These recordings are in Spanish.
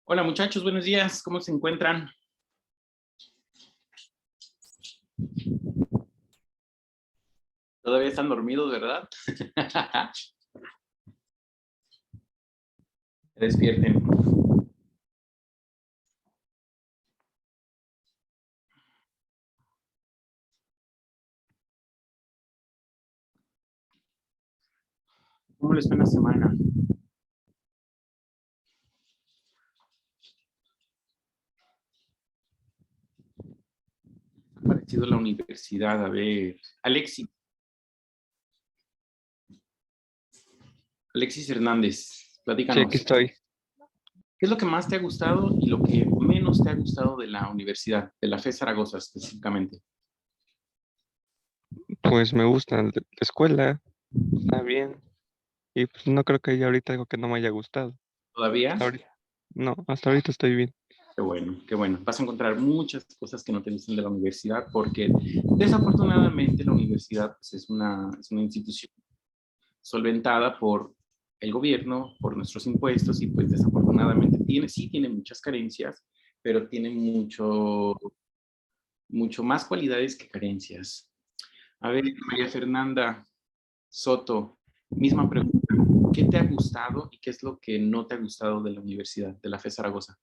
Hola muchachos, buenos días, ¿cómo se encuentran? Todavía están dormidos, ¿verdad? Despierten. ¿Cómo les fue la semana? ¿Qué ha parecido la universidad? A ver, Alexis Hernández, Sí, platícanos. aquí estoy. ¿Qué es lo que más te ha gustado y lo que menos te ha gustado de la universidad, de la FE Zaragoza específicamente? Pues me gusta la escuela, está bien. Y pues no creo que haya ahorita algo que no me haya gustado. ¿Todavía? Hasta ahorita, no, hasta ahorita estoy bien. Qué bueno, qué bueno. Vas a encontrar muchas cosas que no te gustan de la universidad porque desafortunadamente la universidad pues, es una institución solventada por el gobierno, por nuestros impuestos y pues desafortunadamente tiene muchas carencias, pero tiene mucho más cualidades que carencias. A ver, María Fernanda Soto, misma pregunta. ¿Qué te ha gustado y qué es lo que no te ha gustado de la universidad, de la FE Zaragoza?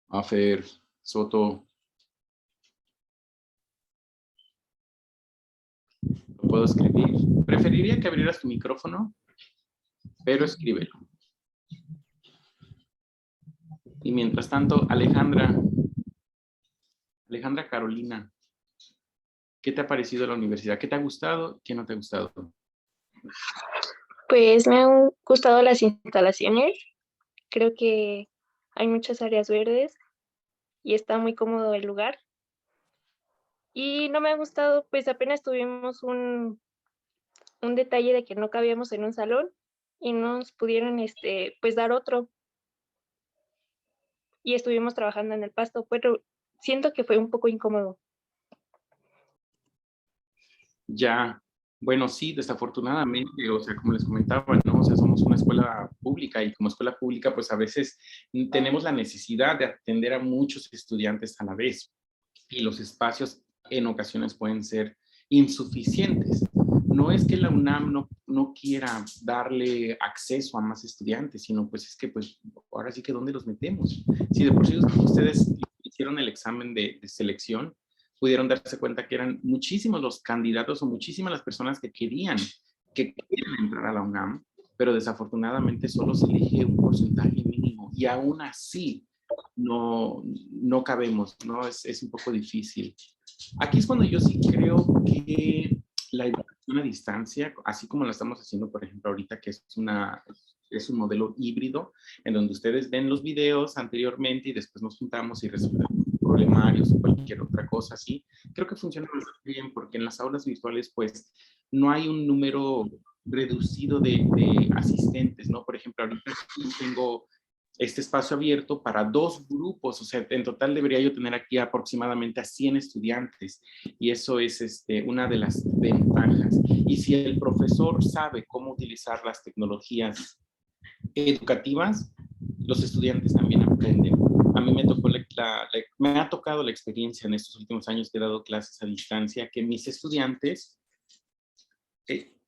Afer, Soto, lo puedo escribir. Preferiría que abrieras tu micrófono, pero escríbelo. Y mientras tanto, Alejandra Carolina, ¿qué te ha parecido la universidad? ¿Qué te ha gustado? ¿Qué no te ha gustado? Pues me han gustado las instalaciones. Creo que hay muchas áreas verdes y está muy cómodo el lugar. Y no me ha gustado, pues apenas tuvimos un detalle de que no cabíamos en un salón y nos pudieron pues dar otro. Y estuvimos trabajando en el pasto, pero siento que fue un poco incómodo. Ya, bueno, sí, desafortunadamente, o sea, como les comentaba, ¿no? O sea, somos una escuela pública y como escuela pública, pues a veces tenemos la necesidad de atender a muchos estudiantes a la vez y los espacios en ocasiones pueden ser insuficientes. no es que la UNAM no quiera darle acceso a más estudiantes, sino pues es que pues ahora sí que ¿dónde los metemos? Si de por sí ustedes hicieron el examen de selección, pudieron darse cuenta que eran muchísimos los candidatos o muchísimas las personas que quieren entrar a la UNAM, pero desafortunadamente solo se elige un porcentaje mínimo y aún así no cabemos, ¿no? Es un poco difícil. Aquí es cuando yo sí creo que la educación a distancia, así como la estamos haciendo, por ejemplo, ahorita que es un modelo híbrido, en donde ustedes ven los videos anteriormente y después nos juntamos y resolvemos problemarios o cualquier otra cosa así, creo que funciona muy bien porque en las aulas virtuales pues no hay un número reducido de asistentes, ¿no? Por ejemplo, ahorita tengo este espacio abierto para 2 grupos, o sea, en total debería yo tener aquí aproximadamente a 100 estudiantes y eso es una de las ventajas. Y si el profesor sabe cómo utilizar las tecnologías educativas, los estudiantes también aprenden. A mí me ha tocado la experiencia en estos últimos años que he dado clases a distancia, que mis estudiantes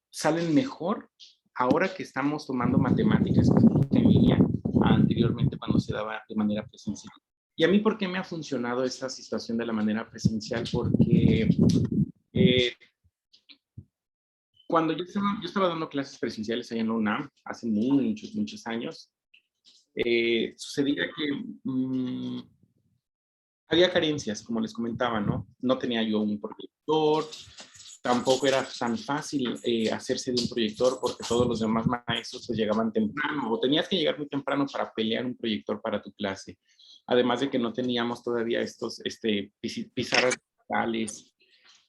salen mejor ahora que estamos tomando matemáticas en línea anteriormente cuando se daba de manera presencial. Y a mí, ¿por qué me ha funcionado esta situación de la manera presencial? Porque cuando yo estaba dando clases presenciales allá en la UNAM, hace muchos años, sucedía que había carencias, como les comentaba, ¿no? No tenía yo un proyector, tampoco era tan fácil hacerse de un proyector porque todos los demás maestros pues, llegaban temprano o tenías que llegar muy temprano para pelear un proyector para tu clase. Además de que no teníamos todavía estos pizarras digitales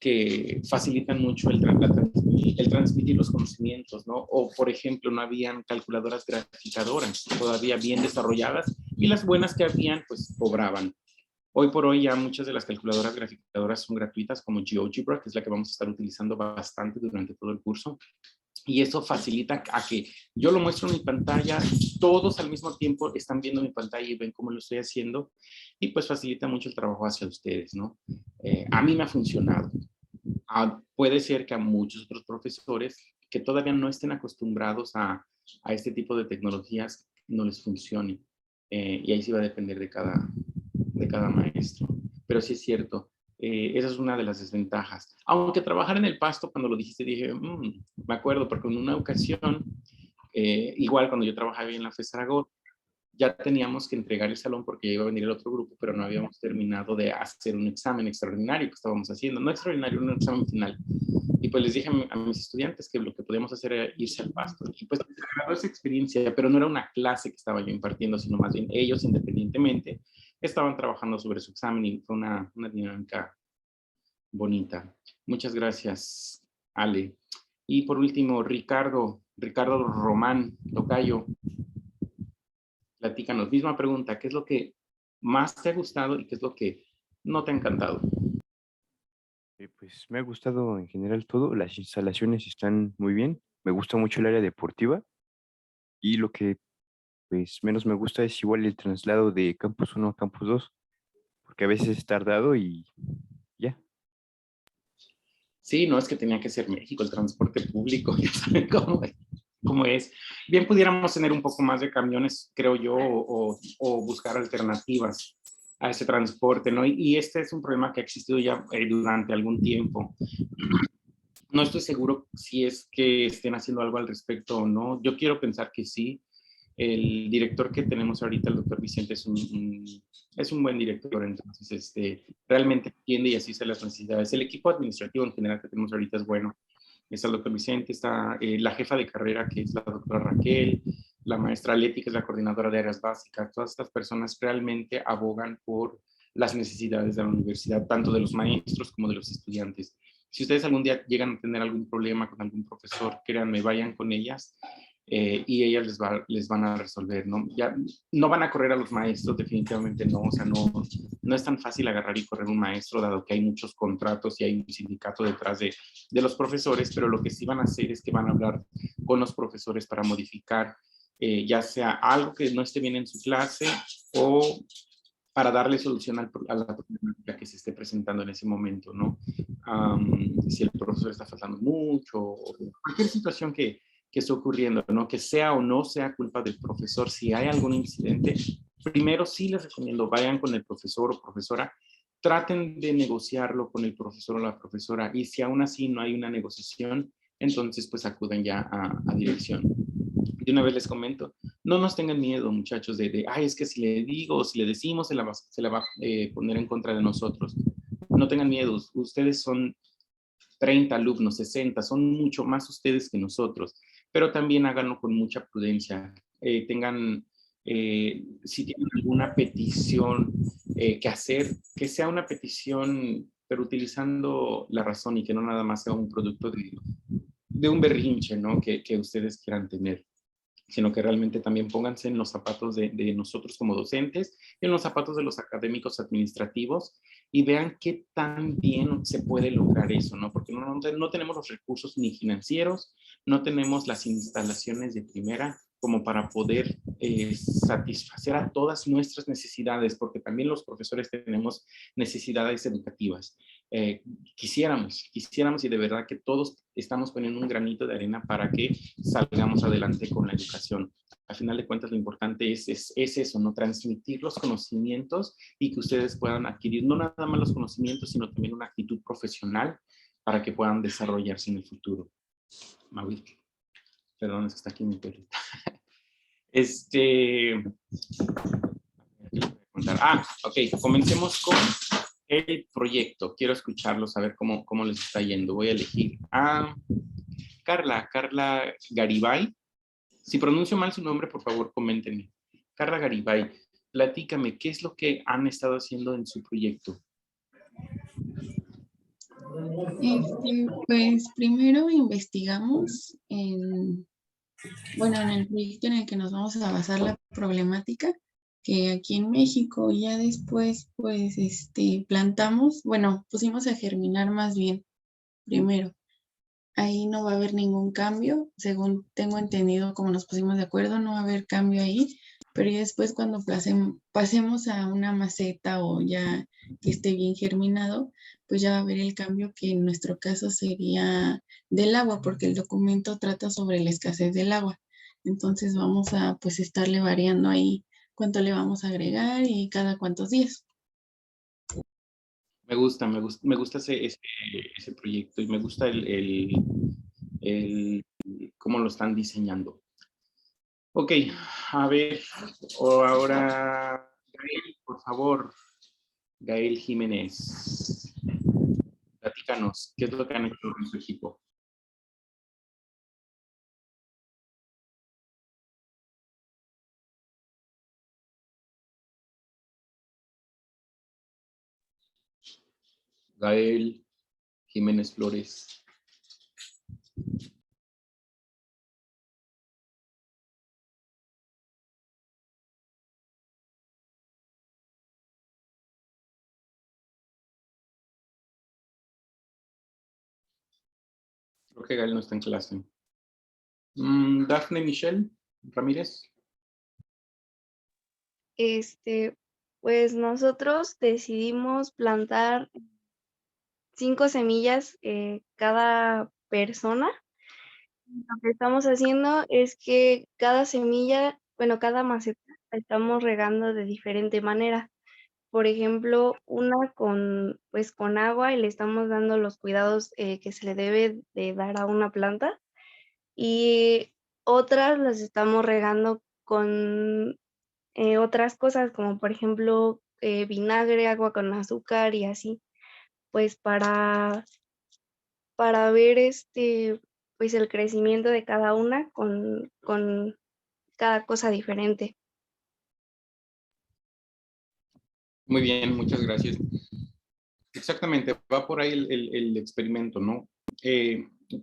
que facilitan mucho el transmitir los conocimientos, ¿no? O, por ejemplo, no habían calculadoras graficadoras todavía bien desarrolladas y las buenas que habían, pues, cobraban. Hoy por hoy ya muchas de las calculadoras graficadoras son gratuitas, como GeoGebra, que es la que vamos a estar utilizando bastante durante todo el curso. Y eso facilita a que yo lo muestro en mi pantalla, todos al mismo tiempo están viendo mi pantalla y ven cómo lo estoy haciendo, y pues facilita mucho el trabajo hacia ustedes, ¿no? A mí me ha funcionado. Puede ser que a muchos otros profesores que todavía no estén acostumbrados a este tipo de tecnologías no les funcione. Y ahí sí va a depender de cada maestro. Pero sí es cierto, esa es una de las desventajas. Aunque trabajar en el pasto, cuando lo dijiste, dije, me acuerdo, porque en una ocasión, igual cuando yo trabajaba en la FES Zaragoza, ya teníamos que entregar el salón porque iba a venir el otro grupo, pero no habíamos terminado de hacer un examen extraordinario que estábamos haciendo. No extraordinario, un examen final. Y pues les dije a mis estudiantes que lo que podíamos hacer era irse al pasto. Y pues me agradó esa experiencia, pero no era una clase que estaba yo impartiendo, sino más bien ellos independientemente estaban trabajando sobre su examen y fue una dinámica bonita. Muchas gracias, Ale. Y por último, Ricardo Román, tocayo, platícanos, misma pregunta, ¿qué es lo que más te ha gustado y qué es lo que no te ha encantado? Pues me ha gustado en general todo, las instalaciones están muy bien, me gusta mucho el área deportiva y lo que pues menos me gusta es igual el traslado de Campus 1 a Campus 2, porque a veces es tardado y ya. Sí, no es que tenía que ser México, el transporte público, ya saben cómo es. Bien pudiéramos tener un poco más de camiones, creo yo, o buscar alternativas a ese transporte, ¿no? Y este es un problema que ha existido ya durante algún tiempo. No estoy seguro si es que estén haciendo algo al respecto o no. Yo quiero pensar que sí. El director que tenemos ahorita, el doctor Vicente, es un buen director, entonces realmente entiende y asiste a las necesidades. El equipo administrativo en general que tenemos ahorita es bueno. Está el doctor Vicente, está la jefa de carrera, que es la doctora Raquel, la maestra Leti, que es la coordinadora de áreas básicas. Todas estas personas realmente abogan por las necesidades de la universidad, tanto de los maestros como de los estudiantes. Si ustedes algún día llegan a tener algún problema con algún profesor, créanme, vayan con ellas y ellas les van a resolver, ¿no? Ya no van a correr a los maestros, definitivamente no, o sea, no es tan fácil agarrar y correr un maestro, dado que hay muchos contratos y hay un sindicato detrás de los profesores, pero lo que sí van a hacer es que van a hablar con los profesores para modificar ya sea algo que no esté bien en su clase o para darle solución a la problemática que se esté presentando en ese momento, ¿no? Si el profesor está faltando mucho, o cualquier situación que esté ocurriendo, ¿no? Que sea o no sea culpa del profesor, si hay algún incidente, primero sí les recomiendo, vayan con el profesor o profesora, traten de negociarlo con el profesor o la profesora, y si aún así no hay una negociación, entonces pues acuden ya a dirección. De una vez les comento, no nos tengan miedo, muchachos, ay, es que si le digo o si le decimos, se la va a poner en contra de nosotros. No tengan miedo, ustedes son 30 alumnos, 60, son mucho más ustedes que nosotros, pero también háganlo con mucha prudencia. Si tienen alguna petición que hacer, que sea una petición, pero utilizando la razón y que no nada más sea un producto de un berrinche, ¿no? Que ustedes quieran tener, sino que realmente también pónganse en los zapatos de nosotros como docentes, en los zapatos de los académicos administrativos, y vean qué tan bien se puede lograr eso, ¿no? Porque no tenemos los recursos ni financieros, no tenemos las instalaciones de primera como para poder satisfacer a todas nuestras necesidades, porque también los profesores tenemos necesidades educativas. Quisiéramos y de verdad que todos estamos poniendo un granito de arena para que salgamos adelante con la educación. Al final de cuentas, lo importante es eso, ¿no? Transmitir los conocimientos y que ustedes puedan adquirir no nada más los conocimientos, sino también una actitud profesional para que puedan desarrollarse en el futuro. Maui, perdón, es que está aquí mi perrita. Ok, comencemos con el proyecto. Quiero escucharlos, a ver cómo les está yendo. Voy a elegir a Carla Garibay. Si pronuncio mal su nombre, por favor, coméntenme. Carla Garibay, platícame, ¿qué es lo que han estado haciendo en su proyecto? Pues primero investigamos en el proyecto en el que nos vamos a basar la problemática, que aquí en México, ya después pues plantamos, pusimos a germinar más bien primero. Ahí no va a haber ningún cambio, según tengo entendido, como nos pusimos de acuerdo, no va a haber cambio ahí, pero ya después cuando pasemos a una maceta o ya que esté bien germinado, pues ya va a haber el cambio, que en nuestro caso sería del agua, porque el documento trata sobre la escasez del agua. Entonces vamos a pues estarle variando ahí cuánto le vamos a agregar y cada cuántos días. Me gusta ese proyecto, y me gusta cómo lo están diseñando. Ok, a ver, ahora Gael, por favor. Gael Jiménez, platícanos, ¿qué es lo que han hecho con su equipo? Gael Jiménez Flores. Creo que Gael no está en clase. Dafne Michelle Ramírez. Pues nosotros decidimos plantar 5 semillas cada persona. Lo que estamos haciendo es que cada semilla, cada maceta, la estamos regando de diferente manera. Por ejemplo, una con agua, y le estamos dando los cuidados que se le debe de dar a una planta. Y otras las estamos regando con otras cosas, como por ejemplo vinagre, agua con azúcar y así, pues para ver pues el crecimiento de cada una con cada cosa diferente. Muy bien, muchas gracias. Exactamente, va por ahí el experimento, ¿no?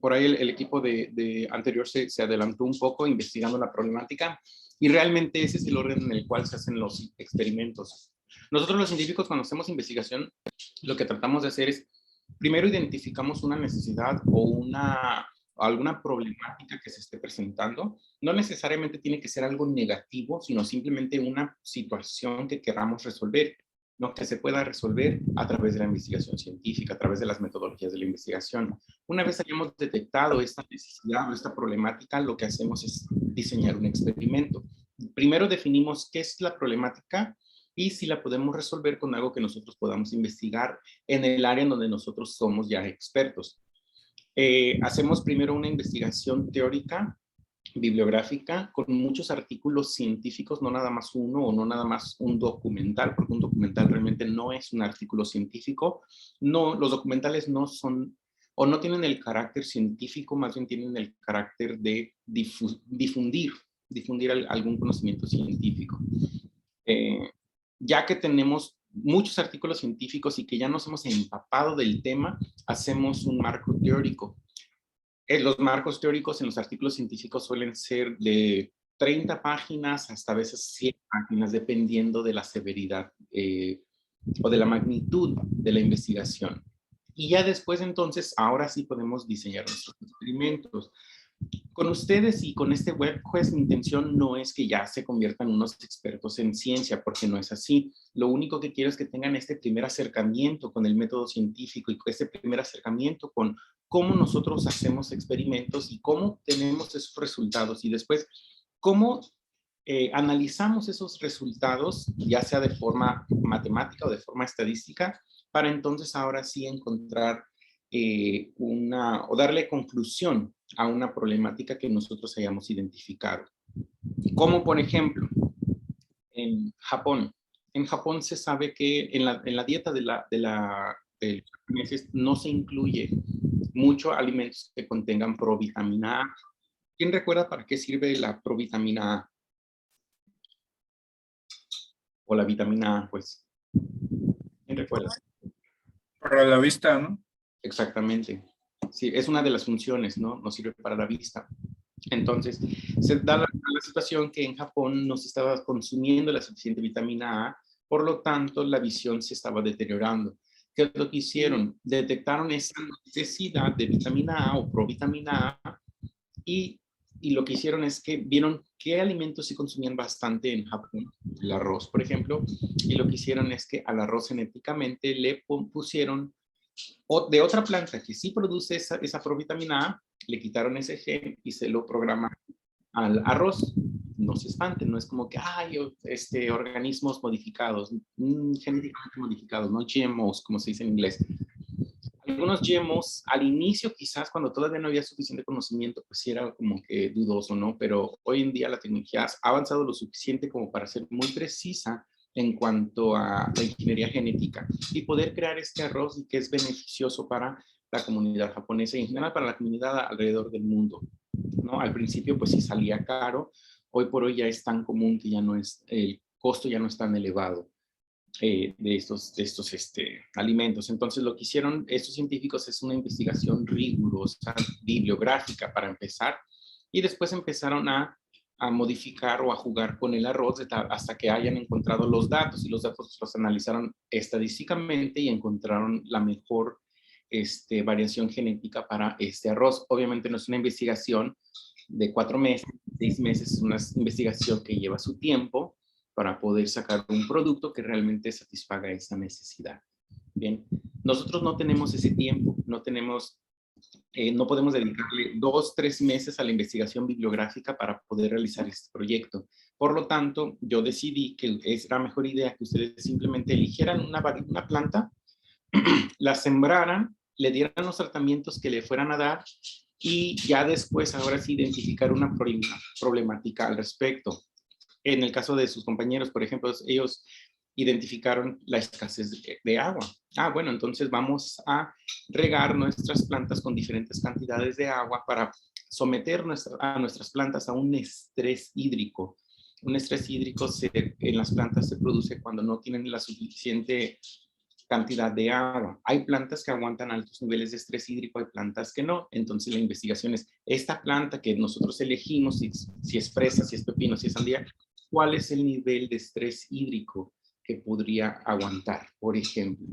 Por ahí el equipo de anterior se adelantó un poco investigando la problemática, y realmente ese es el orden en el cual se hacen los experimentos. Nosotros los científicos, cuando hacemos investigación, lo que tratamos de hacer es, primero identificamos una necesidad o alguna problemática que se esté presentando. No necesariamente tiene que ser algo negativo, sino simplemente una situación que queramos resolver. ¿no? Que se pueda resolver a través de la investigación científica, a través de las metodologías de la investigación. Una vez hayamos detectado esta necesidad o esta problemática, lo que hacemos es diseñar un experimento. Primero definimos qué es la problemática y si la podemos resolver con algo que nosotros podamos investigar en el área en donde nosotros somos ya expertos. Hacemos primero una investigación teórica, bibliográfica, con muchos artículos científicos, no nada más uno o no nada más un documental, porque un documental realmente no es un artículo científico. No, los documentales no son o no tienen el carácter científico, más bien tienen el carácter de difundir algún conocimiento científico. Ya que tenemos muchos artículos científicos y que ya nos hemos empapado del tema, hacemos un marco teórico. Los marcos teóricos en los artículos científicos suelen ser de 30 páginas hasta a veces 100 páginas, dependiendo de la severidad o de la magnitud de la investigación. Y ya después, entonces, ahora sí podemos diseñar nuestros experimentos. Con ustedes y con este webquest, mi intención no es que ya se conviertan unos expertos en ciencia, porque no es así. Lo único que quiero es que tengan este primer acercamiento con el método científico y este primer acercamiento con cómo nosotros hacemos experimentos y cómo tenemos esos resultados y después cómo analizamos esos resultados, ya sea de forma matemática o de forma estadística, para entonces ahora sí encontrar o darle conclusión a una problemática que nosotros hayamos identificado. Como por ejemplo, en Japón. En Japón se sabe que en la dieta de los japoneses no se incluye muchos alimentos que contengan provitamina A. ¿Quién recuerda para qué sirve la provitamina A? O la vitamina A, pues. ¿Quién recuerda? Para la vista, ¿no? Exactamente. Sí, es una de las funciones, ¿no? Nos sirve para la vista. Entonces, se da la situación que en Japón no se estaba consumiendo la suficiente vitamina A, por lo tanto, la visión se estaba deteriorando. ¿Qué es lo que hicieron? Detectaron esa necesidad de vitamina A o provitamina A y lo que hicieron es que vieron qué alimentos se consumían bastante en Japón, el arroz, por ejemplo, y lo que hicieron es que al arroz genéticamente le pusieron de otra planta que sí produce esa provitamina A, le quitaron ese gen y se lo programaron al arroz. No se espanten, no es como que hay organismos modificados, genéticamente modificados, no GMOs, como se dice en inglés. Algunos GMOs, al inicio quizás cuando todavía no había suficiente conocimiento, pues sí era como que dudoso, ¿no? Pero hoy en día la tecnología ha avanzado lo suficiente como para ser muy precisa en cuanto a la ingeniería genética y poder crear este arroz y que es beneficioso para la comunidad japonesa y en general para la comunidad alrededor del mundo, ¿no? Al principio pues sí salía caro, hoy por hoy ya es tan común que ya no es, el costo ya no es tan elevado de estos alimentos. Entonces lo que hicieron estos científicos es una investigación rigurosa, bibliográfica para empezar, y después empezaron a modificar o a jugar con el arroz hasta que hayan encontrado los datos, y los datos los analizaron estadísticamente y encontraron la mejor variación genética para este arroz. Obviamente no es una investigación de 4 meses, 6 meses, es una investigación que lleva su tiempo para poder sacar un producto que realmente satisfaga esa necesidad. Bien, nosotros no tenemos ese tiempo, no podemos dedicarle 2, 3 meses a la investigación bibliográfica para poder realizar este proyecto. Por lo tanto, yo decidí que es la mejor idea que ustedes simplemente eligieran una planta, la sembraran, le dieran los tratamientos que le fueran a dar y ya después, ahora sí, identificar una problemática al respecto. En el caso de sus compañeros, por ejemplo, ellos identificaron la escasez de agua. Bueno, entonces vamos a regar nuestras plantas con diferentes cantidades de agua para someter a nuestras plantas a un estrés hídrico. Un estrés hídrico en las plantas se produce cuando no tienen la suficiente cantidad de agua. Hay plantas que aguantan altos niveles de estrés hídrico, hay plantas que no. Entonces la investigación es, esta planta que nosotros elegimos, si es fresa, si es pepino, si es sandía, ¿cuál es el nivel de estrés hídrico que podría aguantar, por ejemplo?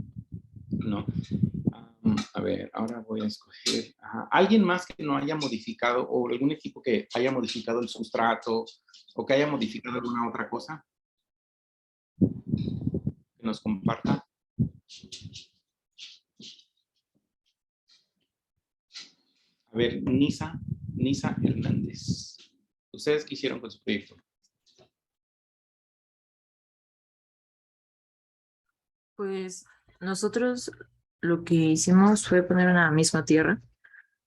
¿No? A ver, ahora voy a escoger. ¿Alguien más que no haya modificado o algún equipo que haya modificado el sustrato o que haya modificado alguna otra cosa? que nos comparta. A ver, Nisa Hernández. ¿Ustedes qué hicieron con su proyecto? Pues nosotros lo que hicimos fue poner una misma tierra,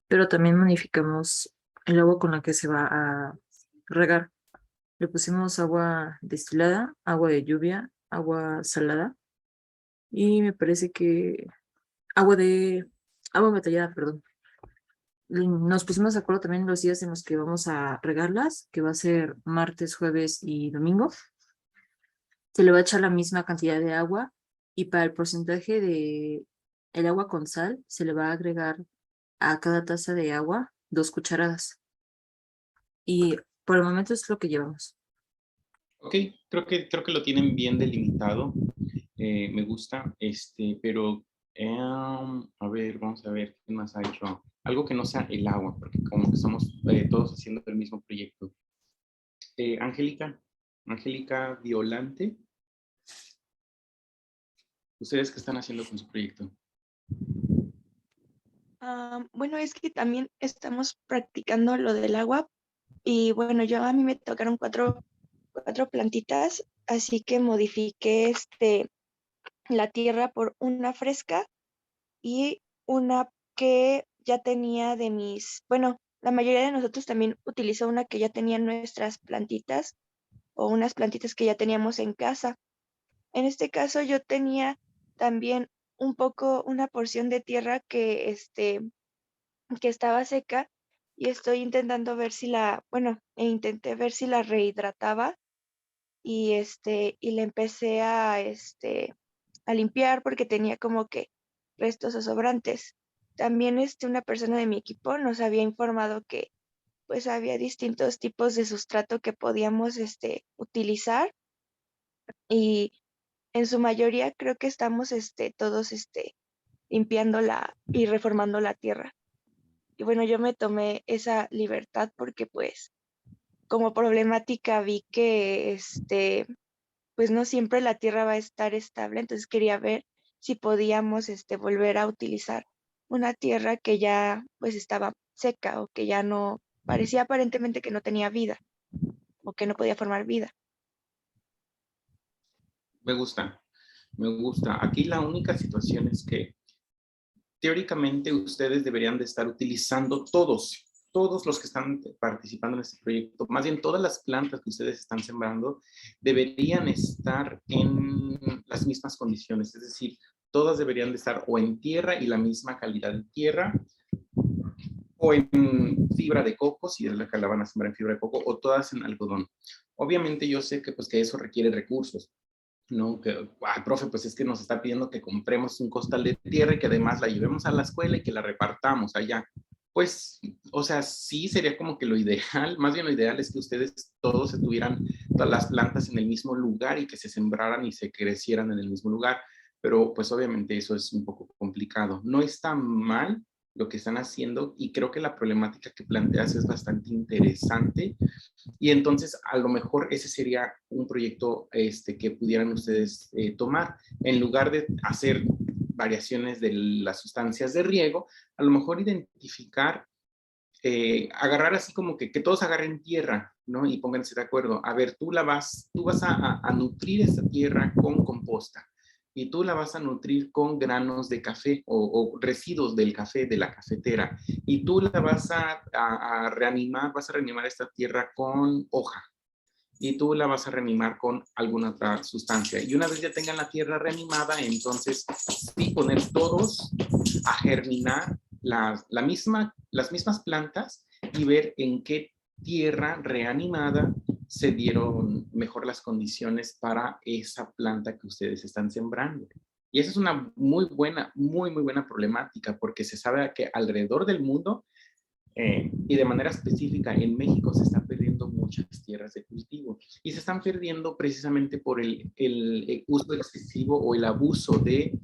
pero también modificamos el agua con la que se va a regar. Le pusimos agua destilada, agua de lluvia, agua salada y me parece que agua embotellada, perdón. Nos pusimos de acuerdo también los días en los que vamos a regarlas, que va a ser martes, jueves y domingo. Se le va a echar la misma cantidad de agua y para el porcentaje de el agua con sal se le va a agregar a cada taza de agua 2 cucharadas. Y por el momento es lo que llevamos. Ok, creo que lo tienen bien delimitado. Me gusta, pero a ver, vamos a ver qué más ha hecho. Algo que no sea el agua, porque como que estamos todos haciendo el mismo proyecto. Angélica Violante. ¿Ustedes qué están haciendo con su proyecto? Bueno, es que también estamos practicando lo del agua y bueno, a mí me tocaron cuatro plantitas, así que modifiqué la tierra por una fresca y una que ya tenía bueno, la mayoría de nosotros también utilizó una que ya tenía nuestras plantitas o unas plantitas que ya teníamos en casa. En este caso yo tenía también una porción de tierra que estaba seca y estoy intentando ver intenté ver si la rehidrataba y la empecé a limpiar porque tenía como que restos o sobrantes. También una persona de mi equipo nos había informado que pues había distintos tipos de sustrato que podíamos utilizar y en su mayoría creo que estamos todos limpiándola y reformando la tierra. Y bueno, yo me tomé esa libertad porque pues como problemática vi que pues no siempre la tierra va a estar estable, entonces quería ver si podíamos volver a utilizar una tierra que ya pues estaba seca o que ya no parecía aparentemente que no tenía vida o que no podía formar vida. Me gusta. Aquí la única situación es que teóricamente ustedes deberían de estar utilizando todos los que están participando en este proyecto, más bien todas las plantas que ustedes están sembrando, deberían estar en las mismas condiciones, es decir, todas deberían de estar o en tierra y la misma calidad de tierra, o en fibra de coco, si es la que la van a sembrar en fibra de coco, o todas en algodón. Obviamente yo sé que, pues, que eso requiere recursos, ¿no? Que, profe, pues es que nos está pidiendo que compremos un costal de tierra y que además la llevemos a la escuela y que la repartamos allá. Pues, o sea, sí sería como que lo ideal, más bien lo ideal es que ustedes todos tuvieran todas las plantas en el mismo lugar y que se sembraran y se crecieran en el mismo lugar, pero pues obviamente eso es un poco complicado. No está mal lo que están haciendo y creo que la problemática que planteas es bastante interesante. Y entonces, a lo mejor ese sería un proyecto que pudieran ustedes tomar. En lugar de hacer variaciones de las sustancias de riego, a lo mejor identificar, agarrar así como que todos agarren tierra, ¿no? Y pónganse de acuerdo. A ver, tú vas a nutrir esta tierra con composta y tú la vas a nutrir con granos de café o residuos del café, de la cafetera, y tú la vas a reanimar, vas a reanimar esta tierra con hoja, y tú la vas a reanimar con alguna otra sustancia. Y una vez ya tengan la tierra reanimada, entonces sí poner todos a germinar las mismas plantas y ver en qué tierra reanimada se dieron mejor las condiciones para esa planta que ustedes están sembrando. Y esa es una muy buena problemática, porque se sabe que alrededor del mundo y de manera específica en México se están perdiendo muchas tierras de cultivo y se están perdiendo precisamente por el uso excesivo o el abuso de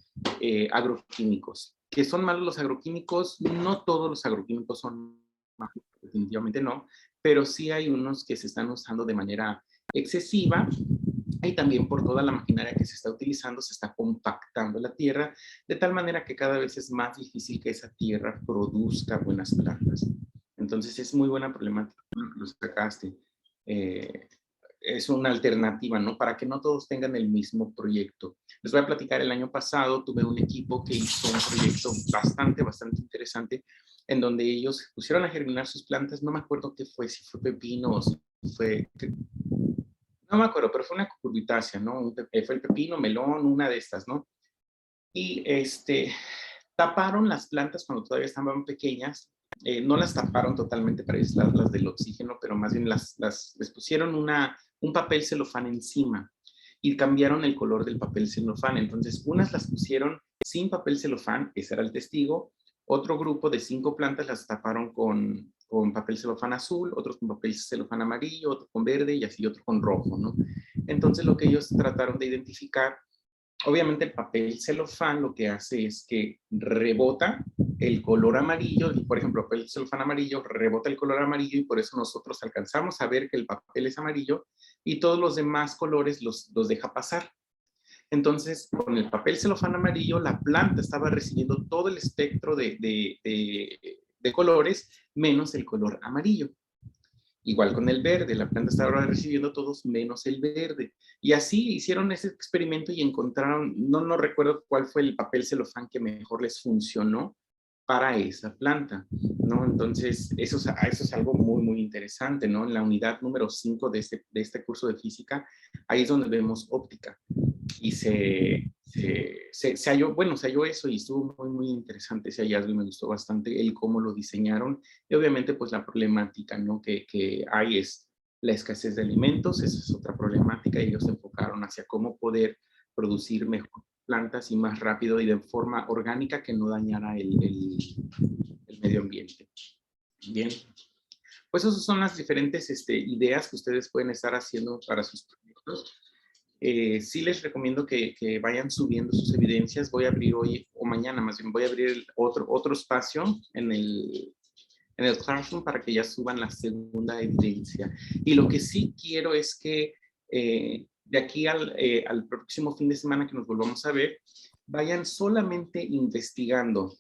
agroquímicos. ¿Que son malos los agroquímicos? No todos los agroquímicos son malos, definitivamente no, pero sí hay unos que se están usando de manera excesiva y también por toda la maquinaria que se está utilizando, se está compactando la tierra, de tal manera que cada vez es más difícil que esa tierra produzca buenas plantas. Entonces es muy buena problemática, lo sacaste. Es una alternativa, ¿no? Para que no todos tengan el mismo proyecto. Les voy a platicar, el año pasado tuve un equipo que hizo un proyecto bastante interesante, en donde ellos pusieron a germinar sus plantas, no me acuerdo qué fue, si fue pepino o si fue, no me acuerdo, pero fue una cucurbitácea, ¿no? Fue el pepino, melón, una de estas, ¿no? Y taparon las plantas cuando todavía estaban pequeñas, no las taparon totalmente para aislarlas del oxígeno, pero más bien les pusieron un papel celofán encima y cambiaron el color del papel celofán. Entonces, unas las pusieron sin papel celofán, ese era el testigo. Otro grupo de 5 plantas las taparon con papel celofán azul, otros con papel celofán amarillo, otro con verde y así otro con rojo, ¿no? Entonces, lo que ellos trataron de identificar, obviamente el papel celofán lo que hace es que rebota el color amarillo, y por ejemplo, el papel celofán amarillo rebota el color amarillo y por eso nosotros alcanzamos a ver que el papel es amarillo y todos los demás colores los deja pasar. Entonces, con el papel celofán amarillo, la planta estaba recibiendo todo el espectro de colores menos el color amarillo. Igual con el verde, la planta estaba recibiendo todos menos el verde. Y así hicieron ese experimento y encontraron, no recuerdo cuál fue el papel celofán que mejor les funcionó para esa planta, ¿no? Entonces, eso es algo muy interesante, ¿no? En la unidad número 5 de este curso de física, ahí es donde vemos óptica. Y se halló eso y estuvo muy interesante ese hallazgo y me gustó bastante el cómo lo diseñaron. Y obviamente, pues la problemática, ¿no? que hay es la escasez de alimentos, esa es otra problemática, y ellos se enfocaron hacia cómo poder producir mejor plantas y más rápido y de forma orgánica que no dañara el medio ambiente. Bien, pues esas son las diferentes ideas que ustedes pueden estar haciendo para sus proyectos. Sí les recomiendo que vayan subiendo sus evidencias. Voy a abrir hoy o mañana, más bien voy a abrir otro espacio en el Classroom para que ya suban la segunda evidencia. Y lo que sí quiero es que de aquí al próximo fin de semana que nos volvamos a ver, vayan solamente investigando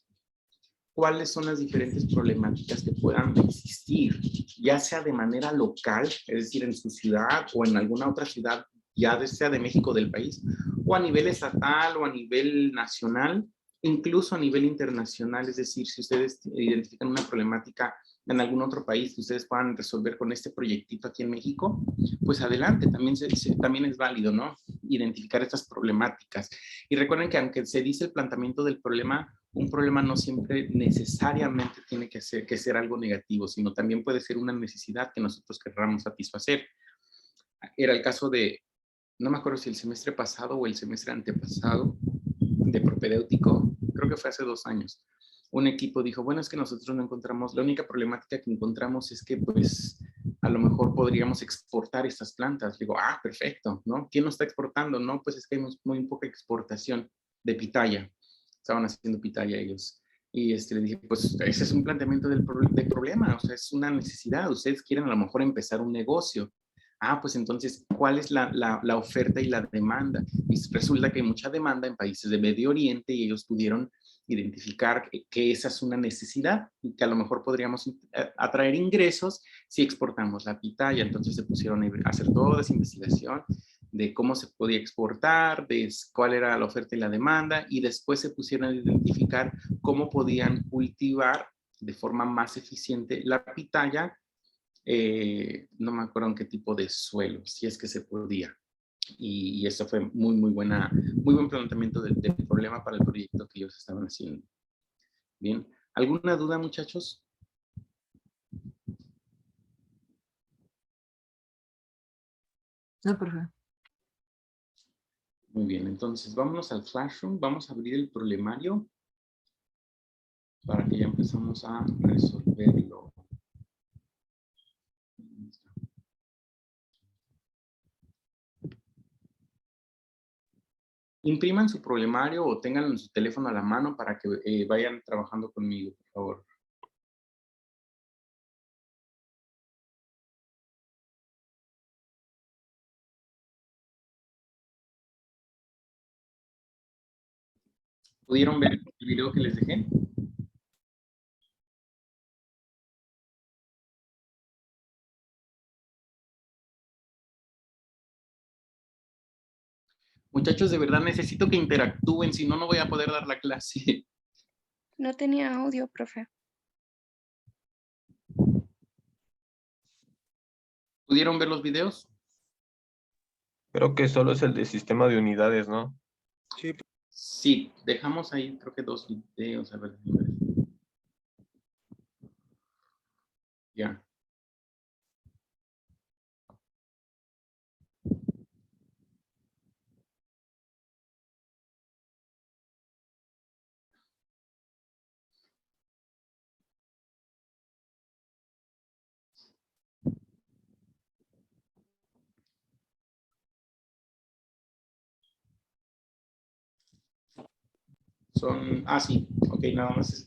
cuáles son las diferentes problemáticas que puedan existir, ya sea de manera local, es decir, en su ciudad o en alguna otra ciudad, ya sea de México, del país, o a nivel estatal o a nivel nacional, incluso a nivel internacional, es decir, si ustedes identifican una problemática en algún otro país que ustedes puedan resolver con este proyectito aquí en México, pues adelante, también es válido, ¿no? Identificar estas problemáticas. Y recuerden que aunque se dice el planteamiento del problema, un problema no siempre necesariamente tiene que ser algo negativo, sino también puede ser una necesidad que nosotros querramos satisfacer. Era el caso de, no me acuerdo si el semestre pasado o el semestre antepasado, de propedéutico, creo que fue hace 2 años. Un equipo dijo, bueno, es que nosotros no encontramos, la única problemática que encontramos es que pues a lo mejor podríamos exportar estas plantas. Digo, perfecto, ¿no? ¿Quién no está exportando? No, pues es que hay muy poca exportación de pitaya. Estaban haciendo pitaya ellos. Y le dije, pues ese es un planteamiento del problema, o sea, es una necesidad. Ustedes quieren a lo mejor empezar un negocio. Pues entonces, ¿cuál es la oferta y la demanda? Y resulta que hay mucha demanda en países de Medio Oriente y ellos pudieron identificar que esa es una necesidad y que a lo mejor podríamos atraer ingresos si exportamos la pitaya. Entonces se pusieron a hacer toda esa investigación de cómo se podía exportar, de cuál era la oferta y la demanda, y después se pusieron a identificar cómo podían cultivar de forma más eficiente la pitaya. No me acuerdo en qué tipo de suelo, si es que se podía. Y eso fue muy buen planteamiento del problema para el proyecto que ellos estaban haciendo. Bien, ¿alguna duda, muchachos? No, por favor. Muy bien, entonces vámonos al Classroom, vamos a abrir el problemario para que ya empezamos a resolverlo. Impriman su problemario o tengan en su teléfono a la mano para que vayan trabajando conmigo, por favor. ¿Pudieron ver el video que les dejé? Muchachos, de verdad necesito que interactúen, si no, no voy a poder dar la clase. No tenía audio, profe. ¿Pudieron ver los videos? Creo que solo es el de sistema de unidades, ¿no? Sí, dejamos ahí creo que 2 videos. A ver. Ya. Son, sí, ok, nada más.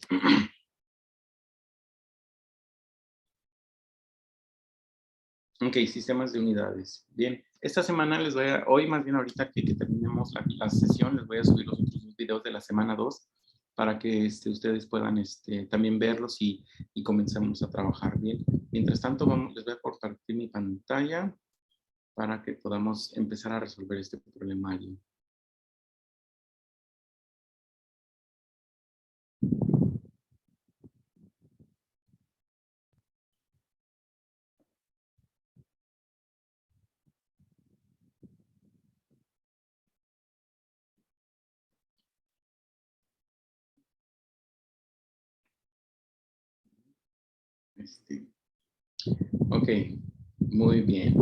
Ok, sistemas de unidades. Bien, esta semana les voy a, hoy más bien ahorita que terminemos la sesión, les voy a subir los otros 2 videos de la semana 2 para que ustedes puedan también verlos y comencemos a trabajar bien. Mientras tanto, les voy a compartir mi pantalla para que podamos empezar a resolver este problemario. Ok, muy bien.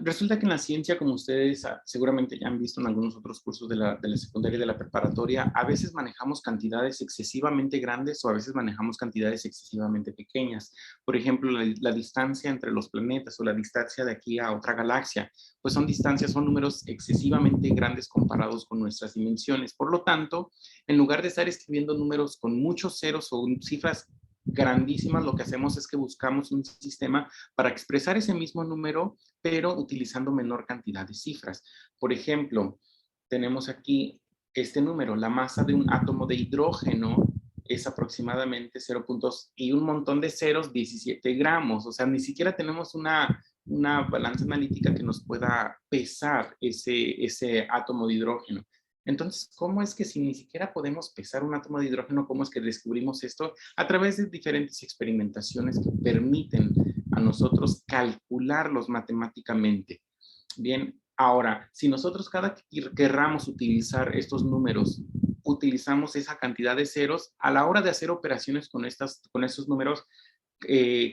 Resulta que en la ciencia, como ustedes seguramente ya han visto en algunos otros cursos de la secundaria y de la preparatoria, a veces manejamos cantidades excesivamente grandes o a veces manejamos cantidades excesivamente pequeñas. Por ejemplo, la distancia entre los planetas o la distancia de aquí a otra galaxia, pues son números excesivamente grandes comparados con nuestras dimensiones. Por lo tanto, en lugar de estar escribiendo números con muchos ceros o cifras grandísimas, lo que hacemos es que buscamos un sistema para expresar ese mismo número, pero utilizando menor cantidad de cifras. Por ejemplo, tenemos aquí este número, la masa de un átomo de hidrógeno es aproximadamente 0. Y un montón de ceros, 17 gramos. O sea, ni siquiera tenemos una balanza analítica que nos pueda pesar ese átomo de hidrógeno. Entonces, ¿cómo es que si ni siquiera podemos pesar un átomo de hidrógeno, cómo es que descubrimos esto? A través de diferentes experimentaciones que permiten a nosotros calcularlos matemáticamente. Bien, ahora, si nosotros cada que querramos utilizar estos números, utilizamos esa cantidad de ceros, a la hora de hacer operaciones con estos números,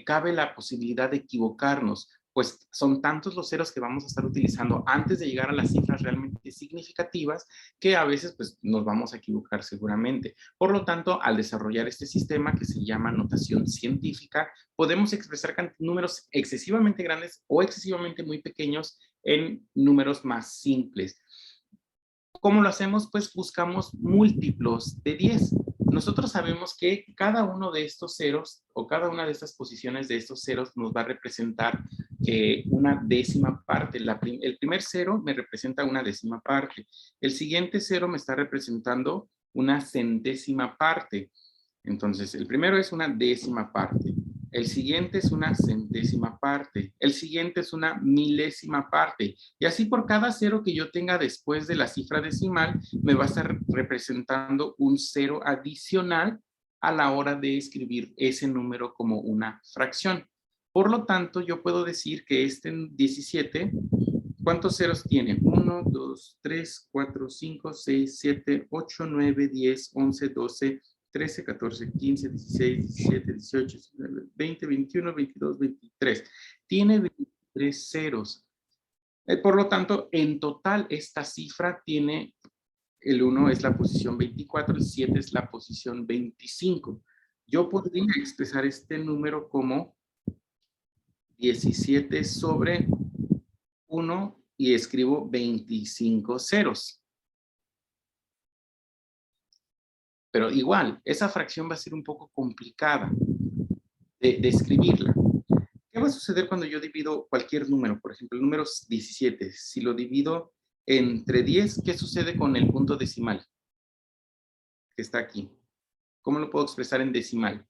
cabe la posibilidad de equivocarnos, pues son tantos los ceros que vamos a estar utilizando antes de llegar a las cifras realmente significativas que a veces pues nos vamos a equivocar seguramente. Por lo tanto, al desarrollar este sistema que se llama notación científica, podemos expresar números excesivamente grandes o excesivamente muy pequeños en números más simples. ¿Cómo lo hacemos? Pues buscamos múltiplos de 10. Nosotros sabemos que cada uno de estos ceros o cada una de estas posiciones de estos ceros nos va a representar una décima parte. El primer cero me representa una décima parte. El siguiente cero me está representando una centésima parte. Entonces, el primero es una décima parte. El siguiente es una centésima parte. El siguiente es una milésima parte. Y así por cada cero que yo tenga después de la cifra decimal, me va a estar representando un cero adicional a la hora de escribir ese número como una fracción. Por lo tanto, yo puedo decir que este 17, ¿cuántos ceros tiene? 1, 2, 3, 4, 5, 6, 7, 8, 9, 10, 11, 12, 13, 14, 15, 16, 17, 18, 19, 20, 21, 22, 23. Tiene 23 ceros. Por lo tanto, en total, esta cifra tiene, el 1 es la posición 24, el 7 es la posición 25. Yo podría expresar este número como 17 sobre 1 y escribo 25 ceros. Pero igual, esa fracción va a ser un poco complicada de escribirla. ¿Qué va a suceder cuando yo divido cualquier número? Por ejemplo, el número 17. Si lo divido entre 10, ¿qué sucede con el punto decimal? que está aquí. ¿Cómo lo puedo expresar en decimal?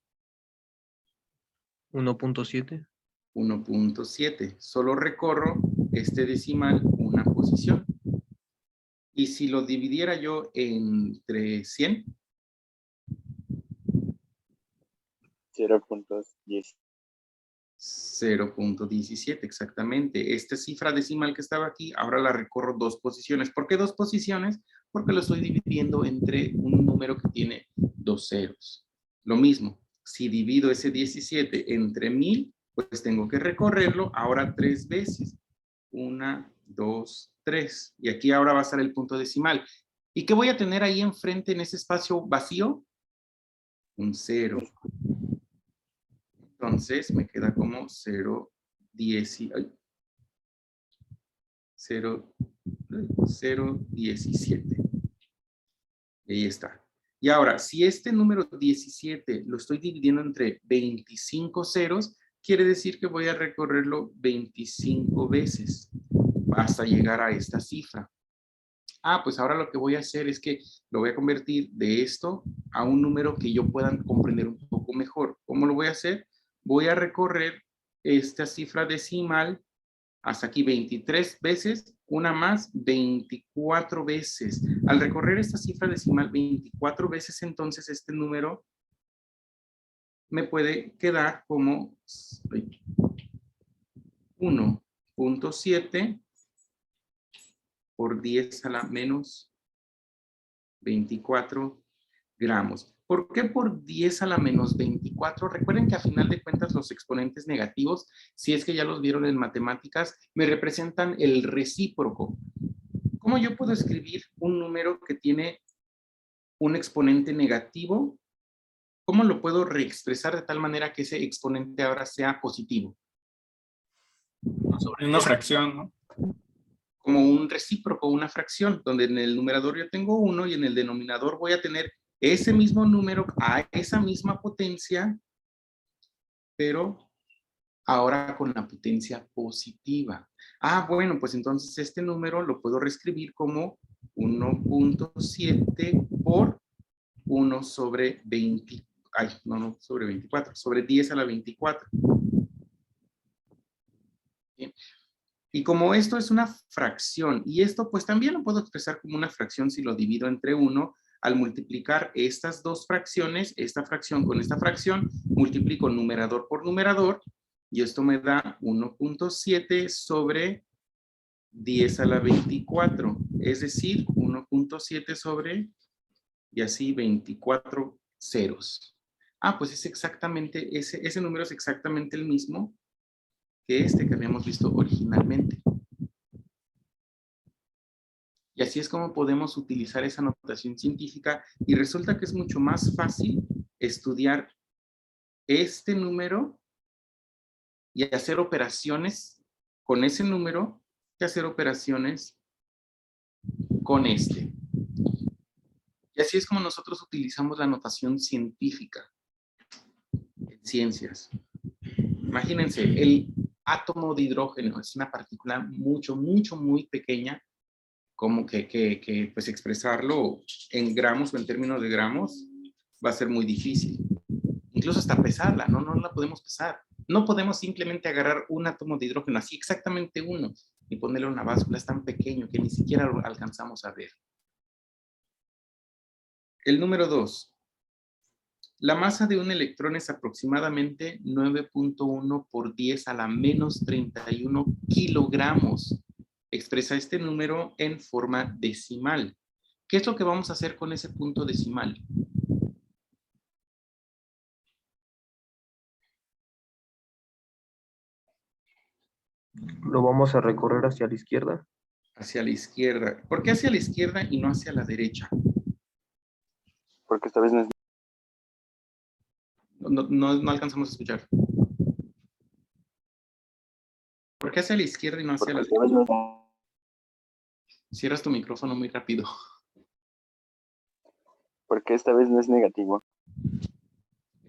1.7. 1.7. Solo recorro este decimal una posición. Y si lo dividiera yo entre 100, 0.10. 0.17, exactamente. Esta cifra decimal que estaba aquí, ahora la recorro 2 posiciones. ¿Por qué 2 posiciones? Porque lo estoy dividiendo entre un número que tiene 2 ceros. Lo mismo, si divido ese 17 entre 1000, pues tengo que recorrerlo ahora 3 veces. 1, 2, 3. Y aquí ahora va a estar el punto decimal. ¿Y qué voy a tener ahí enfrente en ese espacio vacío? Un 0. Entonces me queda como 0.17. Y ahí está. Y ahora, si este número 17 lo estoy dividiendo entre 25 ceros, quiere decir que voy a recorrerlo 25 veces hasta llegar a esta cifra. Pues ahora lo que voy a hacer es que lo voy a convertir de esto a un número que yo pueda comprender un poco mejor. ¿Cómo lo voy a hacer? Voy a recorrer esta cifra decimal hasta aquí 23 veces, una más 24 veces. Al recorrer esta cifra decimal 24 veces, entonces este número me puede quedar como 1.7 por 10 a la menos 24 gramos. ¿Por qué por 10 a la menos 24? Recuerden que a final de cuentas los exponentes negativos, si es que ya los vieron en matemáticas, me representan el recíproco. ¿Cómo yo puedo escribir un número que tiene un exponente negativo? ¿Cómo lo puedo reexpresar de tal manera que ese exponente ahora sea positivo? Sobre una fracción, ¿no? Como un recíproco, una fracción, donde en el numerador yo tengo 1 y en el denominador voy a tener ese mismo número a esa misma potencia, pero ahora con la potencia positiva. Bueno, pues entonces este número lo puedo reescribir como 1.7 por 1 sobre 20, no sobre 24, sobre 10 a la 24. Bien. Y como esto es una fracción, y esto pues también lo puedo expresar como una fracción si lo divido entre 1, al multiplicar estas dos fracciones, esta fracción con esta fracción, multiplico numerador por numerador, y esto me da 1.7 sobre 10 a la 24, es decir, 1.7 sobre, y así 24 ceros. Pues es exactamente, ese número es exactamente el mismo que este que habíamos visto originalmente. Y así es como podemos utilizar esa notación científica y resulta que es mucho más fácil estudiar este número y hacer operaciones con ese número que hacer operaciones con este. Y así es como nosotros utilizamos la notación científica en ciencias. Imagínense, el átomo de hidrógeno es una partícula muy pequeña, como que pues expresarlo en gramos o en términos de gramos va a ser muy difícil. Incluso hasta pesarla, no la podemos pesar. No podemos simplemente agarrar un átomo de hidrógeno, así exactamente uno, y ponerle una báscula. Es tan pequeño que ni siquiera lo alcanzamos a ver. El número 2. La masa de un electrón es aproximadamente 9.1 por 10 a la menos 31 kilogramos. Expresa este número en forma decimal. ¿Qué es lo que vamos a hacer con ese punto decimal? Lo vamos a recorrer hacia la izquierda. Hacia la izquierda. ¿Por qué hacia la izquierda y no hacia la derecha? Porque esta vez no es... No alcanzamos a escuchar. ¿Por qué hacia la izquierda y no hacia la derecha? Cierras tu micrófono muy rápido. Porque esta vez no es negativo.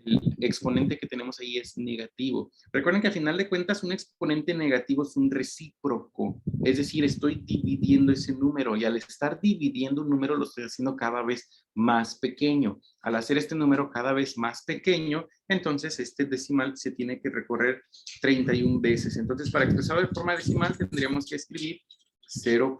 el exponente que tenemos ahí es negativo. Recuerden que al final de cuentas un exponente negativo es un recíproco, es decir, estoy dividiendo ese número y al estar dividiendo un número lo estoy haciendo cada vez más pequeño. Al hacer este número cada vez más pequeño, entonces este decimal se tiene que recorrer 31 veces. Entonces, para expresarlo de forma decimal tendríamos que escribir 0.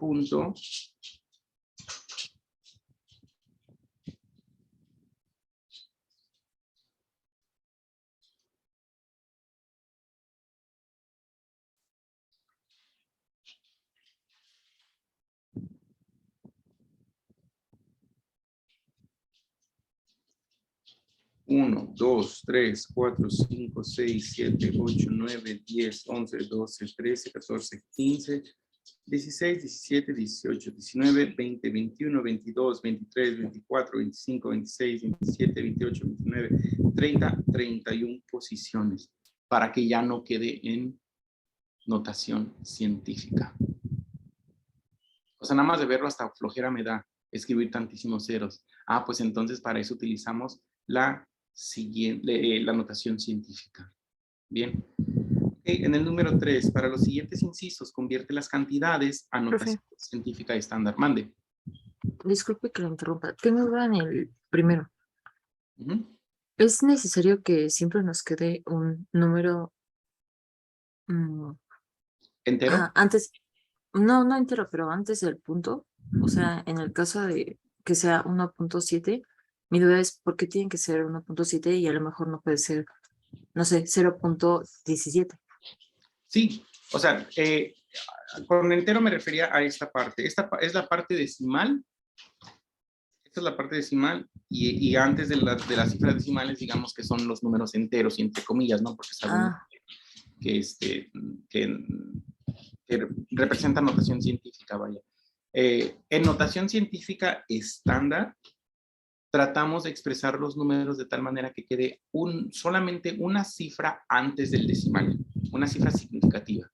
1, 2, 3, 4, 5, 6, 7, 8, 9, 10, 11, 12, 13, 14, 15, 16, 17, 18, 19, 20, 21, 22, 23, 24, 25, 26, 27, 28, 29, 30, 31 posiciones para que ya no quede en notación científica. O sea, nada más de verlo hasta flojera me da escribir tantísimos ceros. Ah, pues entonces para eso utilizamos la notación científica. Bien. Okay, en el número 3, para los siguientes incisos, convierte las cantidades a notación científica estándar. Mande. Disculpe que lo interrumpa. Tengo duda en el primero. ¿Es necesario que siempre nos quede un número entero? Antes, no entero, pero antes del punto? O sea, en el caso de que sea 1.7, mi duda es por qué tienen que ser 1.7 y a lo mejor no puede ser, no sé, 0.17. Sí, o sea, con entero me refería a esta parte. Esta es la parte decimal. Esta es la parte decimal y antes de las cifras decimales, digamos que son los números enteros y entre comillas, ¿no? Porque sabemos que representa notación científica, vaya. En notación científica estándar, tratamos de expresar los números de tal manera que quede solamente una cifra antes del decimal, una cifra significativa.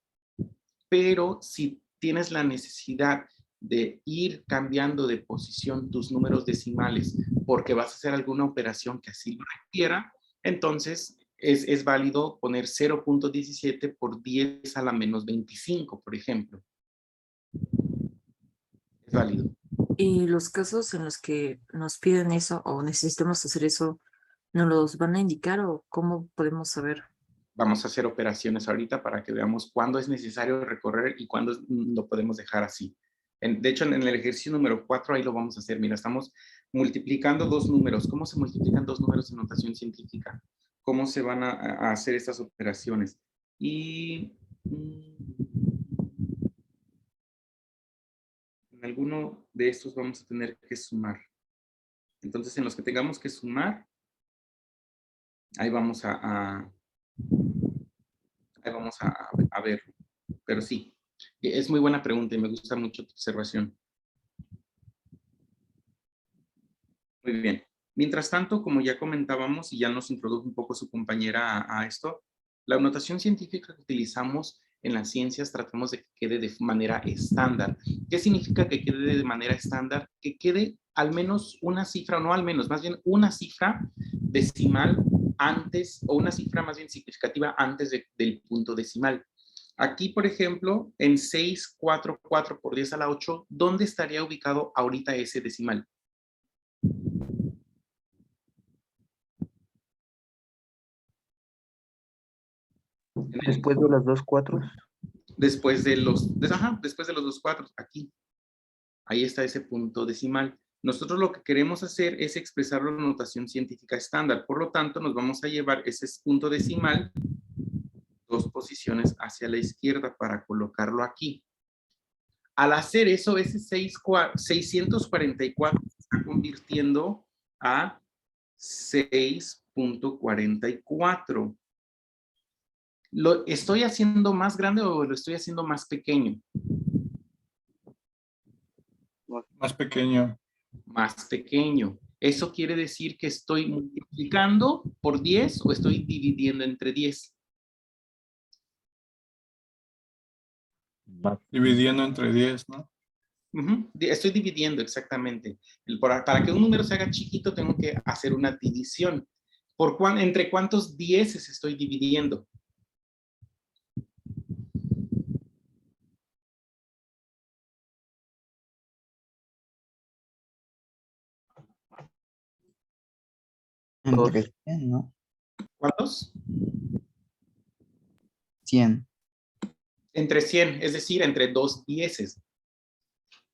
Pero si tienes la necesidad de ir cambiando de posición tus números decimales porque vas a hacer alguna operación que así lo requiera, entonces es válido poner 0.17 por 10 a la menos 25, por ejemplo. Es válido. ¿Y los casos en los que nos piden eso o necesitamos hacer eso, nos los van a indicar o cómo podemos saber? Vamos a hacer operaciones ahorita para que veamos cuándo es necesario recorrer y cuándo lo podemos dejar así. De hecho, en el ejercicio número 4 ahí lo vamos a hacer. Mira, estamos multiplicando dos números. ¿Cómo se multiplican dos números en notación científica? ¿Cómo se van a hacer estas operaciones? Y en alguno de estos vamos a tener que sumar. Entonces, en los que tengamos que sumar, ahí vamos a ver. Pero sí, es muy buena pregunta y me gusta mucho tu observación. Muy bien. Mientras tanto, como ya comentábamos y ya nos introdujo un poco su compañera a esto, la notación científica que utilizamos en las ciencias tratamos de que quede de manera estándar. ¿Qué significa que quede de manera estándar? Que quede al menos una cifra, o no al menos, más bien una cifra decimal antes, o una cifra más bien significativa antes del punto decimal. Aquí, por ejemplo, en 644 por 10 a la 8, ¿dónde estaría ubicado ahorita ese decimal? Después de los 2 cuatros. Después de los 2 cuatros, aquí. Ahí está ese punto decimal. Nosotros lo que queremos hacer es expresarlo en notación científica estándar. Por lo tanto, nos vamos a llevar ese punto decimal 2 posiciones hacia la izquierda para colocarlo aquí. Al hacer eso, ese 644 se está convirtiendo a 6.44. ¿Lo estoy haciendo más grande o lo estoy haciendo más pequeño? Más pequeño. Más pequeño. ¿Eso quiere decir que estoy multiplicando por 10 o estoy dividiendo entre 10? Dividiendo entre 10, ¿no? Estoy dividiendo exactamente. Para que un número se haga chiquito tengo que hacer una división. ¿Entre cuántos dieces estoy dividiendo? Entre 100, ¿no? ¿Cuántos? 100. Entre 100, es decir, entre 2 dieces.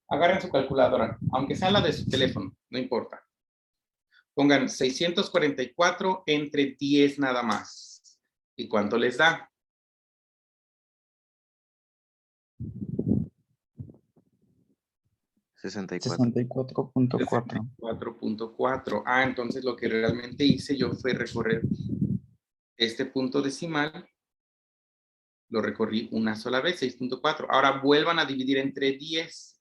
Agarren su calculadora, aunque sea la de su teléfono, no importa. Pongan 644 entre 10 nada más. ¿Y cuánto les da? 64.4. 4.4. Ah, entonces lo que realmente hice yo fue recorrer este punto decimal. Lo recorrí una sola vez, 6.4. Ahora vuelvan a dividir entre 10.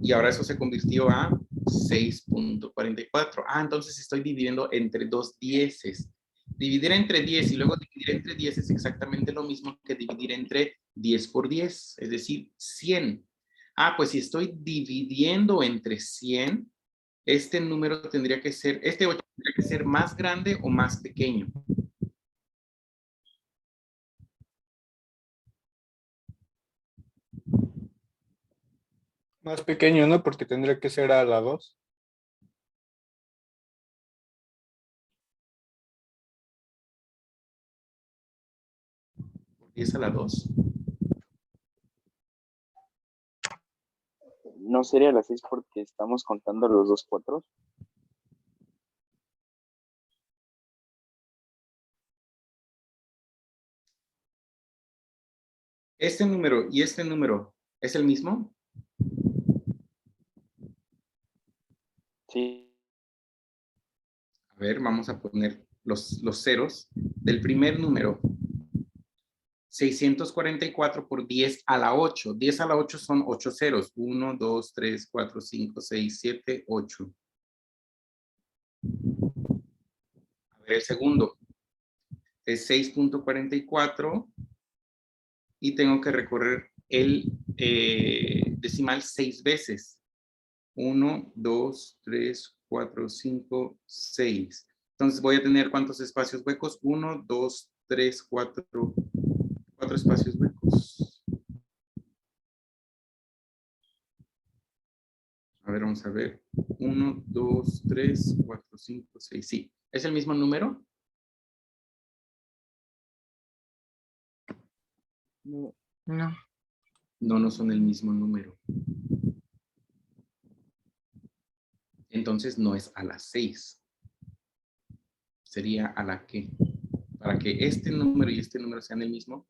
Y ahora eso se convirtió a 6.44. Ah, entonces estoy dividiendo entre 2 dieces. Dividir entre 10 y luego dividir entre 10 es exactamente lo mismo que dividir entre 10 por 10, es decir, 100. Ah, pues si estoy dividiendo entre 100, este número tendría que ser, este 8 tendría que ser más grande o más pequeño. Más pequeño, ¿no? Porque tendría que ser a la 2. ¿10 a la 2? ¿No sería las 6 porque estamos contando los 2 cuatros? ¿Este número y este número es el mismo? Sí. A ver, vamos a poner los ceros del primer número. 644 por 10 a la 8. 10 a la 8 son 8 ceros. 1, 2, 3, 4, 5, 6, 7, 8. A ver, el segundo es 6.44 y tengo que recorrer el decimal 6 veces. 1, 2, 3, 4, 5, 6. Entonces voy a tener ¿cuántos espacios huecos? 1, 2, 3, 4 espacios huecos. A ver, vamos a ver. 1, 2, 3, 4, 5, 6. Sí. ¿Es el mismo número? No. No, no son el mismo número. Entonces no es a las 6. Sería a la que. Para que este número y este número sean el mismo.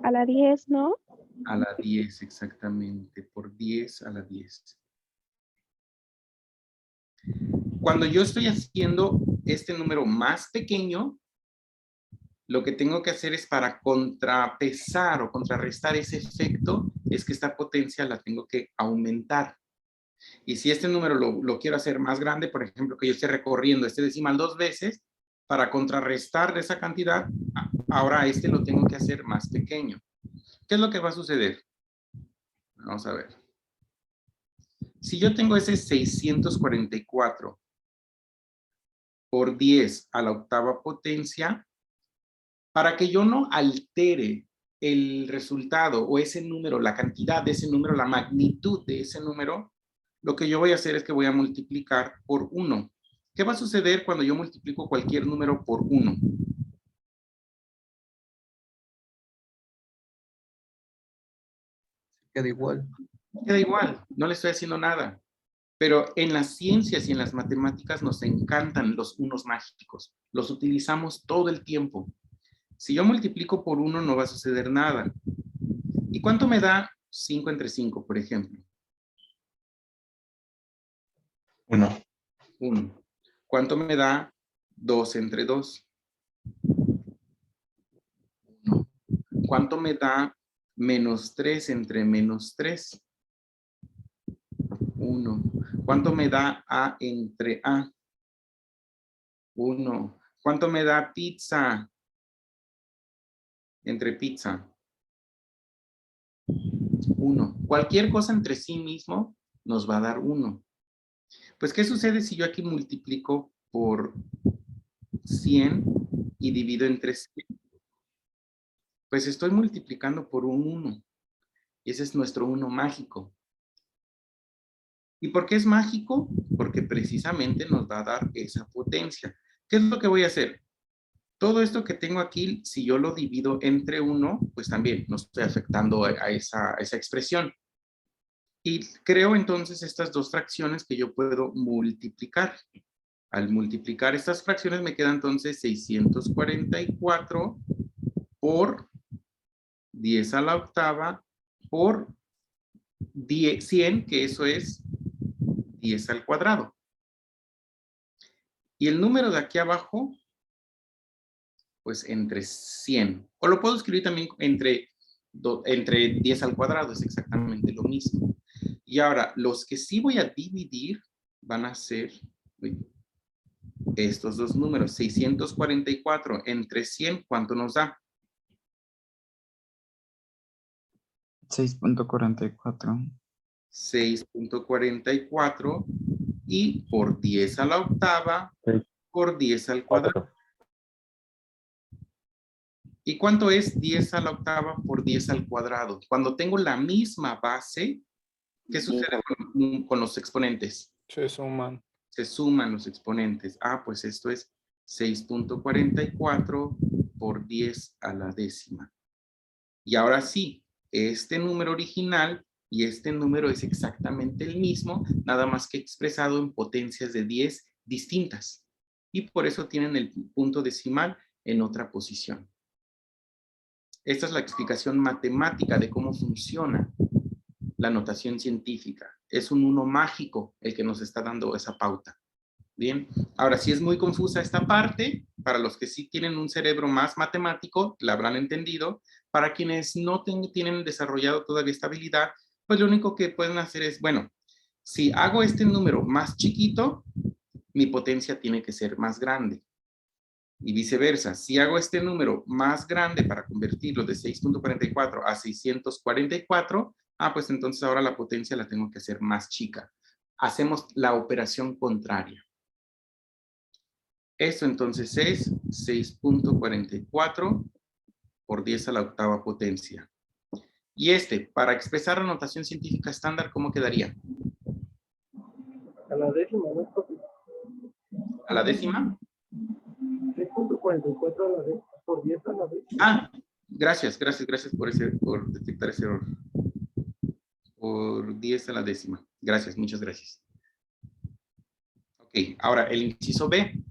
A la 10, ¿no? A la 10, exactamente. Por 10 a la 10. Cuando yo estoy haciendo este número más pequeño, lo que tengo que hacer es para contrapesar o contrarrestar ese efecto, es que esta potencia la tengo que aumentar. Y si este número lo quiero hacer más grande, por ejemplo, que yo esté recorriendo este decimal 2 veces, para contrarrestar de esa cantidad, ahora este lo tengo que hacer más pequeño. ¿Qué es lo que va a suceder? Vamos a ver. Si yo tengo ese 644 por 10 a la octava potencia, para que yo no altere el resultado o ese número, la cantidad de ese número, la magnitud de ese número, lo que yo voy a hacer es que voy a multiplicar por 1. ¿Qué va a suceder cuando yo multiplico cualquier número por 1? Queda igual. Queda igual, no le estoy haciendo nada. Pero en las ciencias y en las matemáticas nos encantan los unos mágicos. Los utilizamos todo el tiempo. Si yo multiplico por 1 no va a suceder nada. ¿Y cuánto me da 5 entre 5, por ejemplo? 1. 1. ¿Cuánto me da 2 entre 2? 1. ¿Cuánto me da menos 3 entre menos 3? 1. ¿Cuánto me da A entre A? 1. ¿Cuánto me da pizza entre pizza? 1. Cualquier cosa entre sí mismo nos va a dar 1. Pues, ¿qué sucede si yo aquí multiplico por 100 y divido entre 100? Pues estoy multiplicando por un 1. Y ese es nuestro 1 mágico. ¿Y por qué es mágico? Porque precisamente nos va a dar esa potencia. ¿Qué es lo que voy a hacer? Todo esto que tengo aquí, si yo lo divido entre 1, pues también no estoy afectando a esa expresión. Y creo entonces estas dos fracciones que yo puedo multiplicar. Al multiplicar estas fracciones me queda entonces 644 por 10 a la octava por 100, que eso es 10 al cuadrado. Y el número de aquí abajo, pues entre 100. O lo puedo escribir también entre 10 al cuadrado, es exactamente lo mismo. Y ahora, los que sí voy a dividir van a ser estos dos números. 644 entre 100, ¿cuánto nos da? 6.44. 6.44 y por 10 a la octava por 10 al cuadrado. ¿Y cuánto es 10 a la octava por 10 al cuadrado? Cuando tengo la misma base, ¿qué sucede con los exponentes? Se suman. Se suman los exponentes. Ah, pues esto es 6.44 por 10 a la décima. Y ahora sí, este número original y este número es exactamente el mismo, nada más que expresado en potencias de 10 distintas. Y por eso tienen el punto decimal en otra posición. Esta es la explicación matemática de cómo funciona la notación científica. Es un 1 mágico el que nos está dando esa pauta. Bien, ahora si es muy confusa esta parte, para los que sí tienen un cerebro más matemático, la habrán entendido. Para quienes no tienen desarrollado todavía esta habilidad, pues lo único que pueden hacer es, bueno, si hago este número más chiquito, mi potencia tiene que ser más grande. Y viceversa, si hago este número más grande para convertirlo de 6.44 a 644, pues entonces ahora la potencia la tengo que hacer más chica. Hacemos la operación contraria. Esto entonces es 6.44 por 10 a la octava potencia. Y para expresar la notación científica estándar, ¿cómo quedaría? A la décima, ¿no? ¿A la décima? 6.44 a la décima, por 10 a la décima. Gracias por detectar ese error. Por 10 a la décima. Gracias, muchas gracias. Ok, ahora el inciso B.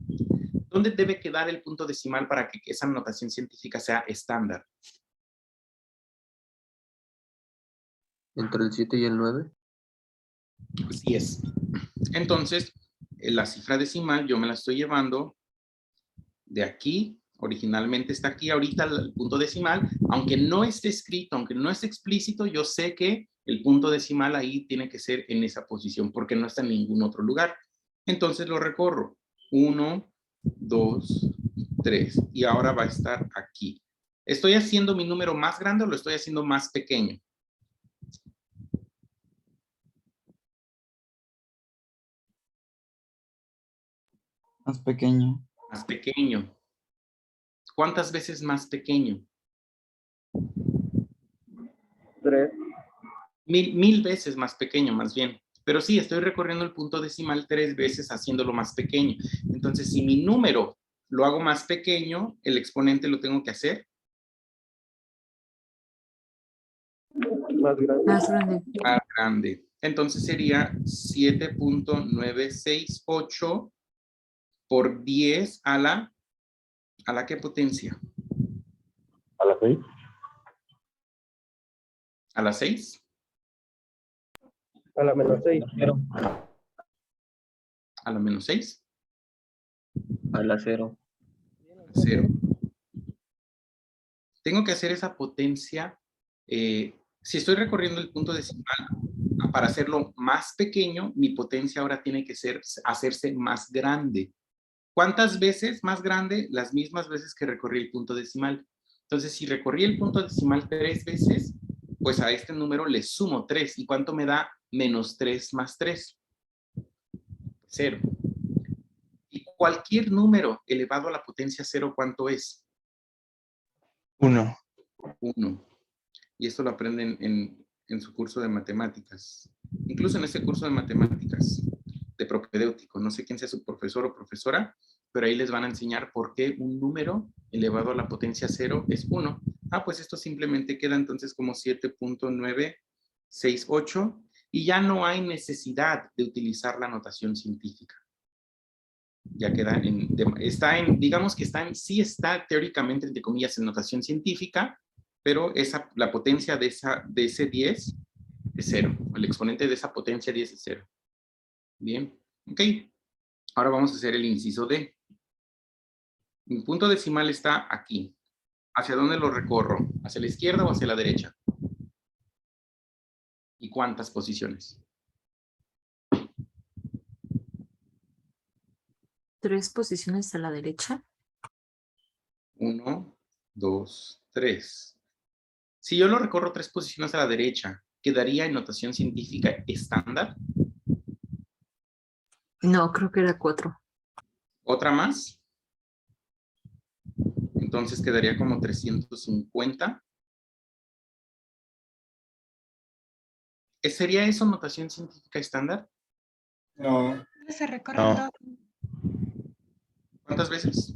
¿Dónde debe quedar el punto decimal para que esa notación científica sea estándar? ¿Entre el 7 y el 9? Así es. Entonces, la cifra decimal yo me la estoy llevando de aquí. Originalmente está aquí ahorita el punto decimal. Aunque no esté escrito, aunque no esté explícito, yo sé que el punto decimal ahí tiene que ser en esa posición porque no está en ningún otro lugar. Entonces lo recorro. 1, 2, 3. Y ahora va a estar aquí. ¿Estoy haciendo mi número más grande o lo estoy haciendo más pequeño? Más pequeño. Más pequeño. ¿Cuántas veces más pequeño? 3. Mil veces más pequeño, más bien. Pero sí, estoy recorriendo el punto decimal 3 veces haciéndolo más pequeño. Entonces, si mi número lo hago más pequeño, el exponente lo tengo que hacer Más grande. Más grande. más grande. Entonces sería 7.968 por 10 a la ¿qué potencia? ¿A la 6? ¿A la 6? A la menos 6. ¿A la menos 6? A la 0. 0. Tengo que hacer esa potencia. Si estoy recorriendo el punto decimal, para hacerlo más pequeño, mi potencia ahora tiene que hacerse más grande. ¿Cuántas veces más grande? Las mismas veces que recorrí el punto decimal. Entonces, si recorrí el punto decimal 3 veces, pues a este número le sumo 3. ¿Y cuánto me da? Menos 3 más 3. 0. Y cualquier número elevado a la potencia 0, ¿cuánto es? 1. 1. Y esto lo aprenden en su curso de matemáticas. Incluso en este curso de matemáticas de propedéutico. No sé quién sea su profesor o profesora, pero ahí les van a enseñar por qué un número elevado a la potencia 0 es 1. Ah, pues esto simplemente queda entonces como 7.968 y ya no hay necesidad de utilizar la notación científica. Ya queda digamos que sí está teóricamente, entre comillas, en notación científica, pero la potencia de ese 10 es 0. El exponente de esa potencia 10 es 0. Bien, ok. Ahora vamos a hacer el inciso D. Mi punto decimal está aquí. ¿Hacia dónde lo recorro? ¿Hacia la izquierda o hacia la derecha? ¿Y cuántas posiciones? 3 posiciones a la derecha. 1, 2, 3. Si yo lo recorro 3 posiciones a la derecha, ¿quedaría en notación científica estándar? No, creo que era 4. ¿Otra más? Entonces quedaría como 350. ¿Sería eso notación científica estándar? No. Se recorre No. dos. ¿Cuántas veces?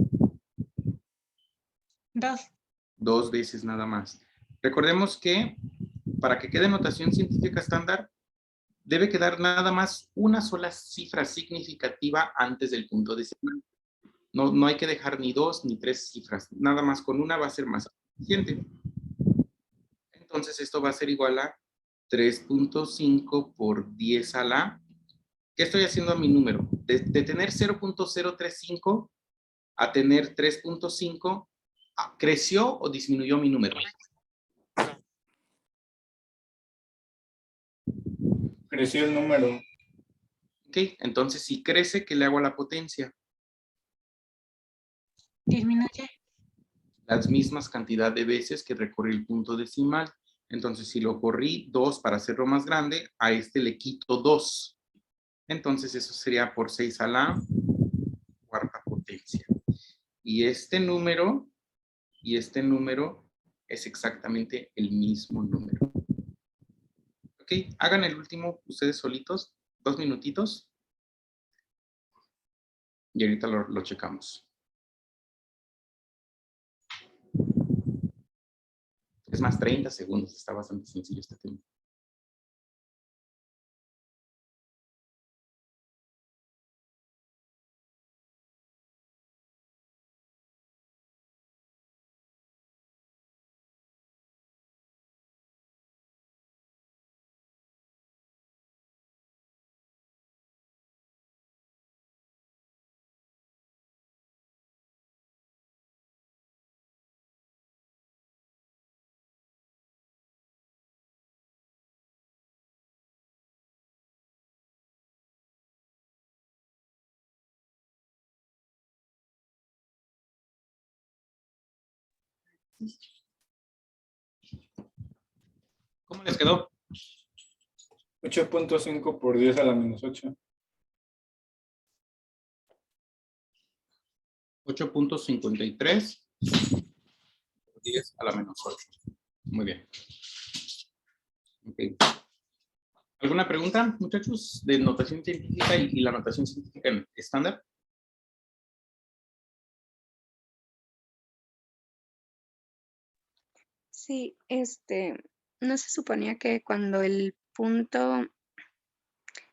2. 2 veces nada más. Recordemos que para que quede notación científica estándar, debe quedar nada más una sola cifra significativa antes del punto decimal. No hay que dejar ni 2 ni 3 cifras. Nada más con una va a ser más suficiente. Entonces esto va a ser igual a 3.5 por 10 a la... ¿Qué estoy haciendo a mi número? De tener 0.035 a tener 3.5, ¿creció o disminuyó mi número? Creció el número. Ok, entonces si crece, ¿qué le hago a la potencia? Disminuye. Las mismas cantidad de veces que recorrí el punto decimal. Entonces, si lo corrí 2 para hacerlo más grande, a este le quito 2. Entonces, eso sería por 6 a la cuarta potencia. Y este número es exactamente el mismo número. Ok, hagan el último ustedes solitos, 2 minutitos. Y ahorita lo checamos. Es más, 30 segundos, está bastante sencillo este tema. ¿Cómo les quedó? 8.5 por 10 a la menos 8. 8.53 por 10 a la menos 8. Muy bien. Okay. ¿Alguna pregunta, muchachos, de notación científica y la notación científica en estándar? Sí, ¿no se suponía que cuando el punto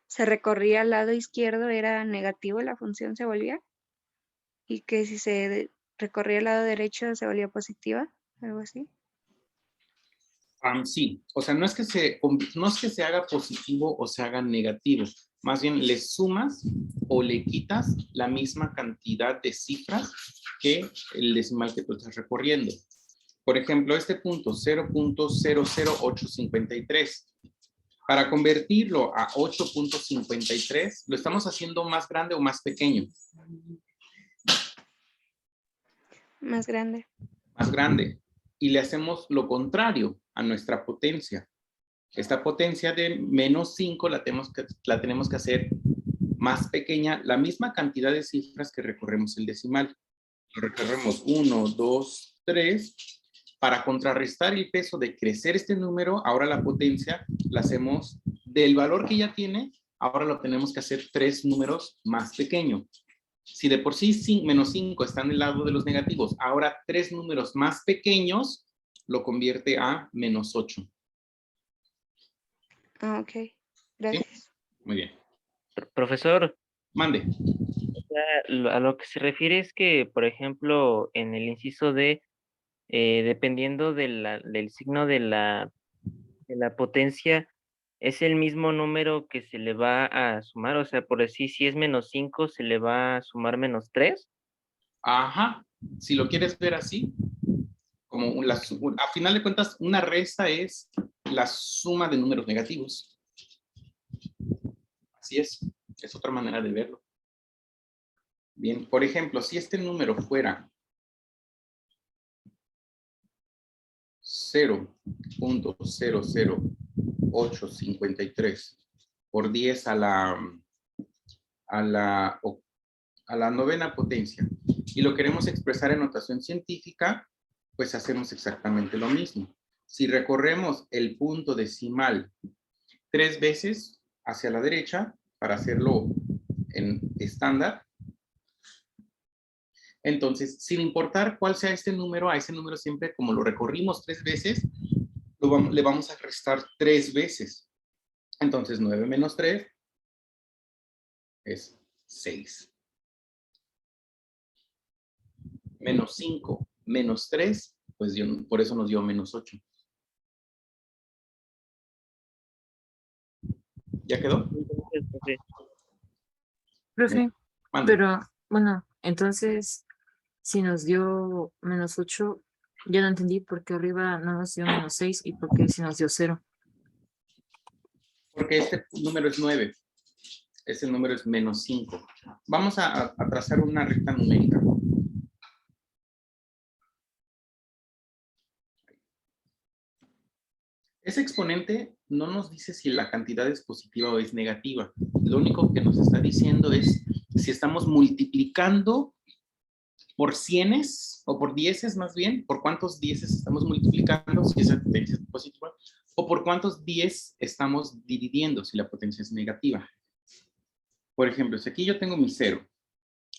se recorría al lado izquierdo era negativo, la función se volvía? Y que si se recorría al lado derecho se volvía positiva, algo así. Sí, o sea, no es que se haga positivo o se haga negativo, más bien le sumas o le quitas la misma cantidad de cifras que el decimal que tú estás recorriendo. Por ejemplo, este punto 0.000853. Para convertirlo a 8.53, ¿lo estamos haciendo más grande o más pequeño? Más grande. Más grande. Y le hacemos lo contrario a nuestra potencia. Esta potencia de menos 5 la tenemos que hacer más pequeña, la misma cantidad de cifras que recorremos el decimal. Recorremos 1, 2, 3. Para contrarrestar el peso de crecer este número, ahora la potencia la hacemos del valor que ya tiene, ahora lo tenemos que hacer 3 números más pequeño. Si de por sí menos 5 está en el lado de los negativos, ahora 3 números más pequeños lo convierte a menos 8. Ok, gracias. ¿Sí? Muy bien. Profesor, Mande. a lo que se refiere es que, por ejemplo, en el inciso D, dependiendo del signo de la potencia, ¿es el mismo número que se le va a sumar? O sea, por decir, si es menos 5, ¿se le va a sumar menos 3? Ajá. Si lo quieres ver así, como a final de cuentas, una resta es la suma de números negativos. Así es otra manera de verlo. Bien, por ejemplo, si este número fuera 0.00853 por 10 a la novena potencia y lo queremos expresar en notación científica, pues hacemos exactamente lo mismo. Si recorremos el punto decimal 3 veces hacia la derecha, para hacerlo en estándar, entonces, sin importar cuál sea este número, a ese número siempre, como lo recorrimos 3 veces, le vamos a restar 3 veces. Entonces, 9 menos 3 es 6. Menos 5 menos 3, pues por eso nos dio menos 8. ¿Ya quedó? Profe, Mande. pero bueno, entonces, si nos dio menos 8, ya no entendí por qué arriba no nos dio menos 6 y por qué si nos dio 0. Porque este número es 9. Ese número es menos 5. Vamos a trazar una recta numérica. Ese exponente no nos dice si la cantidad es positiva o es negativa. Lo único que nos está diciendo es si estamos multiplicando por cienes o por dieces más bien, por cuántos dieces estamos multiplicando, si esa potencia es positiva, o por cuántos 10 estamos dividiendo, si la potencia es negativa. Por ejemplo, si aquí yo tengo mi 0,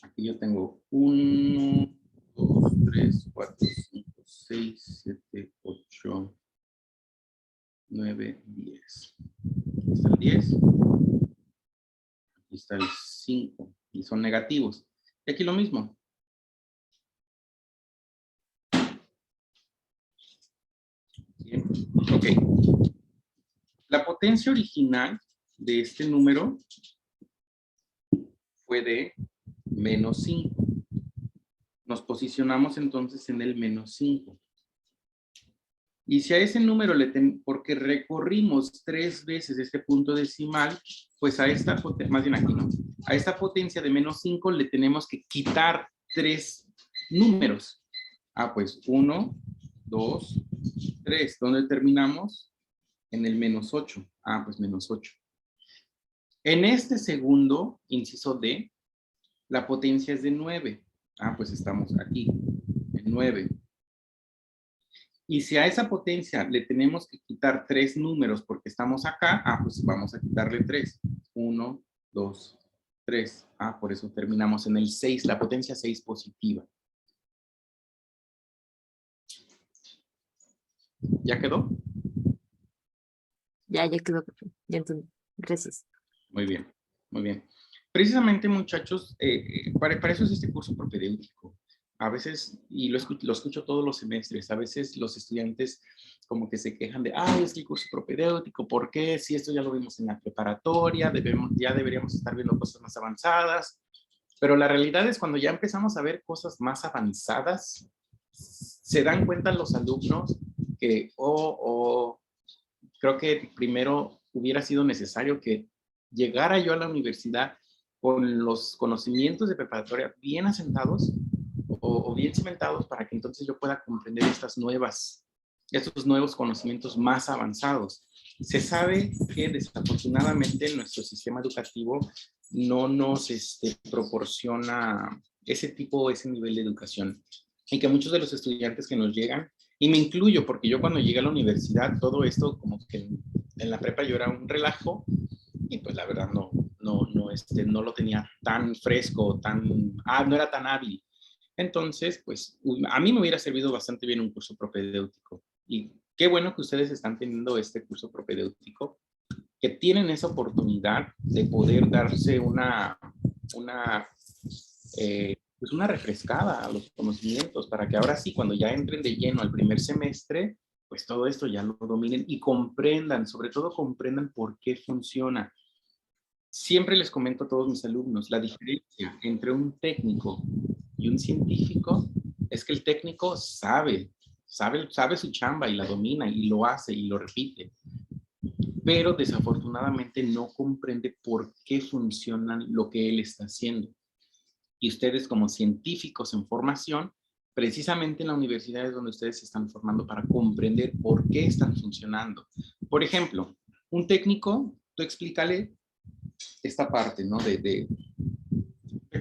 aquí yo tengo 1, 2, 3, 4, 5, 6, 7, 8, 9, 10. Aquí está el 10. Aquí está el 5. Y son negativos. Y aquí lo mismo. Bien. Ok. La potencia original de este número fue de menos 5. Nos posicionamos entonces en el menos 5. Y si a ese número porque recorrimos 3 veces este punto decimal, pues a esta potencia, más bien aquí, ¿no? A esta potencia de menos 5 le tenemos que quitar 3 números. Pues 1, 2, 3. ¿Dónde terminamos? En el menos 8. Pues menos 8. En este segundo, inciso D, la potencia es de 9. Pues estamos aquí, en 9. Y si a esa potencia le tenemos que quitar 3 números porque estamos acá, pues vamos a quitarle 3. 1, 2, 3. Por eso terminamos en el 6, la potencia 6 positiva. ¿Ya quedó? Ya quedó, ya entendí. Gracias. Muy bien, muy bien. Precisamente, muchachos, para eso es este curso propedéutico. A veces, y lo escucho todos los semestres, a veces los estudiantes como que se quejan de, es que el curso propedéutico, ¿por qué? Si esto ya lo vimos en la preparatoria, ya deberíamos estar viendo cosas más avanzadas. Pero la realidad es cuando ya empezamos a ver cosas más avanzadas, se dan cuenta los alumnos que, creo que primero hubiera sido necesario que llegara yo a la universidad con los conocimientos de preparatoria bien asentados o bien cimentados para que entonces yo pueda comprender estos nuevos conocimientos más avanzados. Se sabe que desafortunadamente nuestro sistema educativo no nos proporciona ese nivel de educación. Y que muchos de los estudiantes que nos llegan, y me incluyo porque yo cuando llegué a la universidad, todo esto como que en la prepa yo era un relajo, y pues la verdad no lo tenía tan fresco, no era tan hábil. Entonces, pues a mí me hubiera servido bastante bien un curso propedéutico. Y qué bueno que ustedes están teniendo este curso propedéutico, que tienen esa oportunidad de poder darse pues una refrescada a los conocimientos, para que ahora sí, cuando ya entren de lleno al primer semestre, pues todo esto ya lo dominen y comprendan, sobre todo comprendan por qué funciona. Siempre les comento a todos mis alumnos, la diferencia entre un técnico y un científico es que el técnico sabe su chamba y la domina y lo hace y lo repite, pero desafortunadamente no comprende por qué funciona lo que él está haciendo. Y ustedes como científicos en formación, precisamente en la universidad es donde ustedes se están formando para comprender por qué están funcionando. Por ejemplo, un técnico, tú explícale esta parte, ¿no?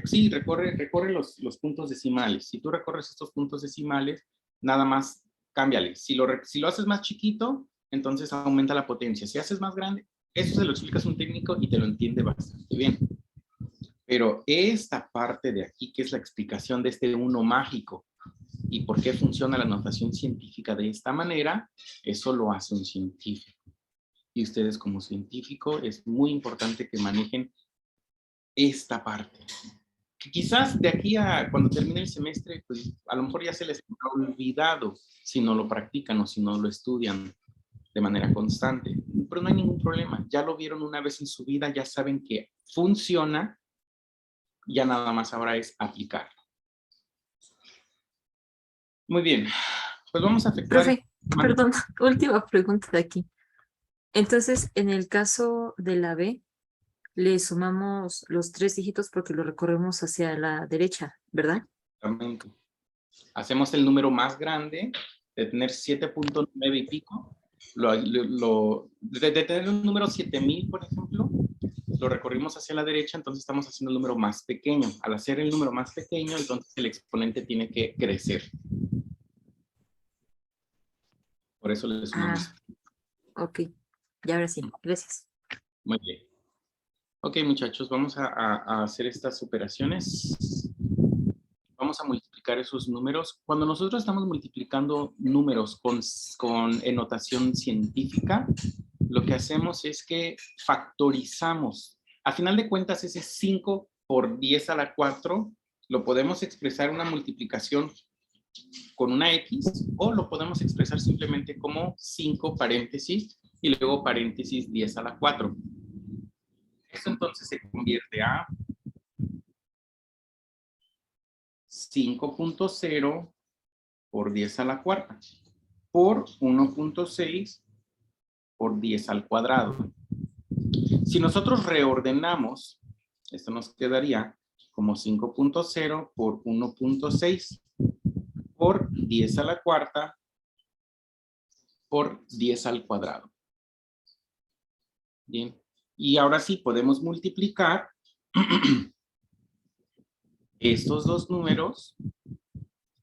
Sí, recorre los puntos decimales. Si tú recorres estos puntos decimales, nada más cámbiale. Si lo haces más chiquito, entonces aumenta la potencia. Si haces más grande, eso se lo explicas a un técnico y te lo entiende bastante bien. Pero esta parte de aquí, que es la explicación de este uno mágico y por qué funciona la notación científica de esta manera, eso lo hace un científico. Y ustedes como científico es muy importante que manejen esta parte. Que quizás de aquí a cuando termine el semestre, pues a lo mejor ya se les ha olvidado si no lo practican o si no lo estudian de manera constante. Pero no hay ningún problema. Ya lo vieron una vez en su vida, ya saben que funciona, ya nada más ahora es aplicarlo. Muy bien. Pues vamos a efectuar... Profe, perdón, última pregunta de aquí. Entonces, en el caso de la B, le sumamos los 3 dígitos porque lo recorremos hacia la derecha, ¿verdad? Exactamente. Hacemos el número más grande, de tener 7.9 y pico, de tener un número 7000, por ejemplo, lo recorrimos hacia la derecha, entonces estamos haciendo el número más pequeño. Al hacer el número más pequeño, entonces el exponente tiene que crecer. Por eso le sumamos. Ok, y ahora sí, gracias. Muy bien. Ok, muchachos, vamos a hacer estas operaciones. Vamos a multiplicar esos números. Cuando nosotros estamos multiplicando números con notación científica, lo que hacemos es que factorizamos. A final de cuentas, ese 5 por 10 a la 4 lo podemos expresar una multiplicación con una X, o lo podemos expresar simplemente como 5 paréntesis y luego paréntesis 10 a la 4. Esto entonces se convierte a 5.0 por 10 a la cuarta por 1.6 por 10 al cuadrado. Si nosotros reordenamos, esto nos quedaría como 5.0 por 1.6 por 10 a la cuarta por 10 al cuadrado. Bien, y ahora sí podemos multiplicar estos dos números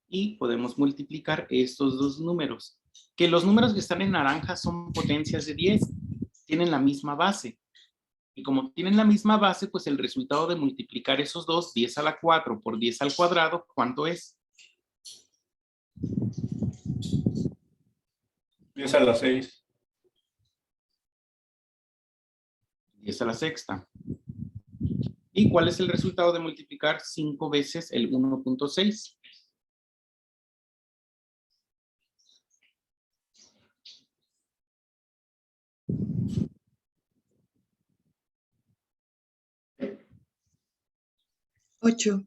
y podemos multiplicar estos dos números. Que los números que están en naranja son potencias de 10, tienen la misma base. Y como tienen la misma base, pues el resultado de multiplicar esos dos, 10 a la 4 por 10 al cuadrado, ¿cuánto es? 10 a la 6. 10 a la sexta. ¿Y cuál es el resultado de multiplicar 5 veces el 1.6? Ocho.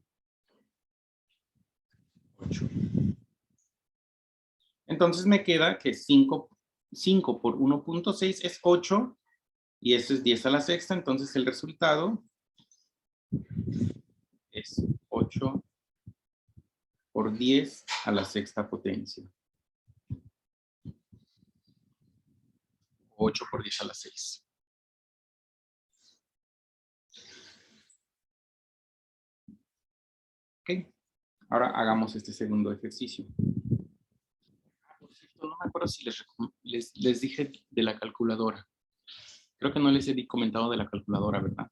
Entonces me queda que 5 por 1.6 es 8 y esto es 10 a la sexta, entonces el resultado es 8 por 10 a la sexta potencia. 8 por 10 a la 6. Ok. Ahora hagamos este segundo ejercicio. Por cierto, no me acuerdo si les dije de la calculadora. Creo que no les he comentado de la calculadora, ¿verdad?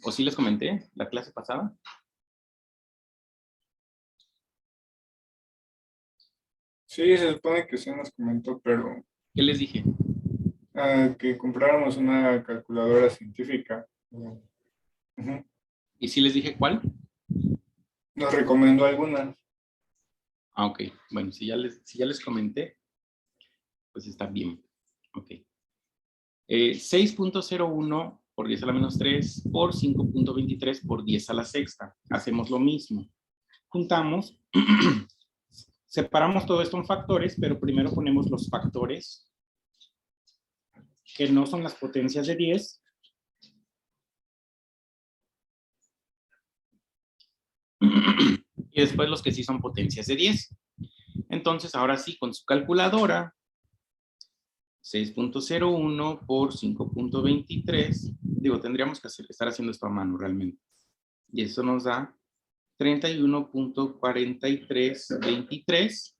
¿O sí les comenté la clase pasada? Sí, se supone que sí nos comentó, pero ¿Qué les dije? que compráramos una calculadora científica. Ujú. ¿Y sí les dije cuál? Nos recomendó alguna. Ah, ok. Bueno, si ya les comenté, pues está bien. Ok. 6.01 por 10 a la menos 3 por 5.23 por 10 a la sexta. Hacemos lo mismo. Juntamos, separamos todo esto en factores, pero primero ponemos los factores que no son las potencias de 10. Y después los que sí son potencias de 10. Entonces, ahora sí, con su calculadora, 6.01 por 5.23, digo, tendríamos que estar haciendo esto a mano realmente. Y eso nos da 31.4323.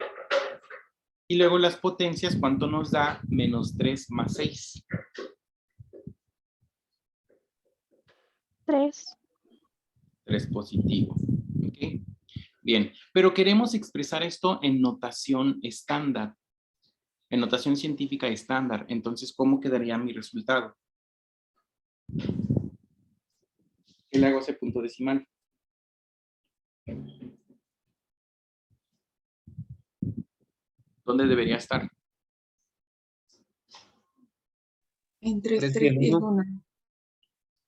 Y luego las potencias, ¿cuánto nos da? Menos 3 más 6. 3. 3 positivo. ¿Ok? Bien, pero queremos expresar esto en notación estándar, en notación científica estándar. Entonces, ¿cómo quedaría mi resultado? ¿Qué le hago a ese punto decimal? ¿Dónde debería estar? Entre el 3 y 3 el y el 1. 1.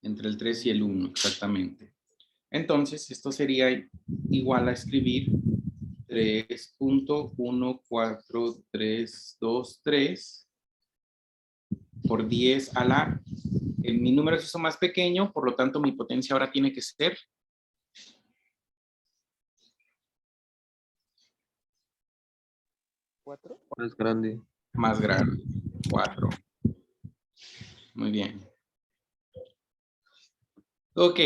Entre el 3 y el 1, exactamente. Entonces, esto sería igual a escribir 3.14323 por 10 a la... mi número se hizo más pequeño, por lo tanto mi potencia ahora tiene que ser... Más grande. Más grande. 4. Muy bien. Ok,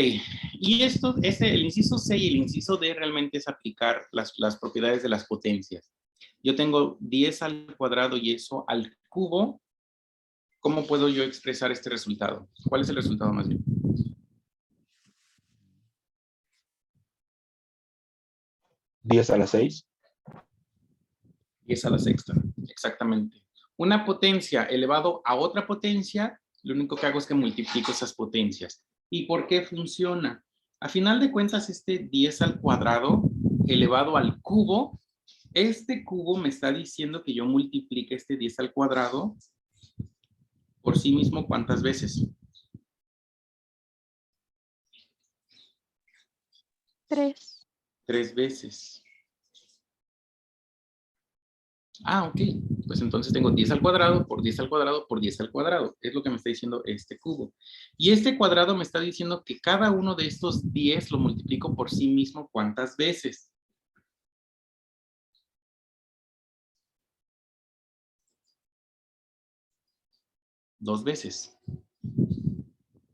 y esto, el inciso C y el inciso D realmente es aplicar las propiedades de las potencias. Yo tengo 10 al cuadrado y eso al cubo. ¿Cómo puedo yo expresar este resultado? ¿Cuál es el resultado más bien? 10 a la 6. 10 a la sexta, exactamente. Una potencia elevado a otra potencia, lo único que hago es que multiplico esas potencias. ¿Y por qué funciona? A final de cuentas, este 10 al cuadrado elevado al cubo, este cubo me está diciendo que yo multiplique este 10 al cuadrado por sí mismo, ¿cuántas veces? 3. 3 veces. Ah, ok. Pues entonces tengo 10 al cuadrado por 10 al cuadrado por 10 al cuadrado. Es lo que me está diciendo este cubo. Y este cuadrado me está diciendo que cada uno de estos 10 lo multiplico por sí mismo, ¿cuántas veces? Dos veces.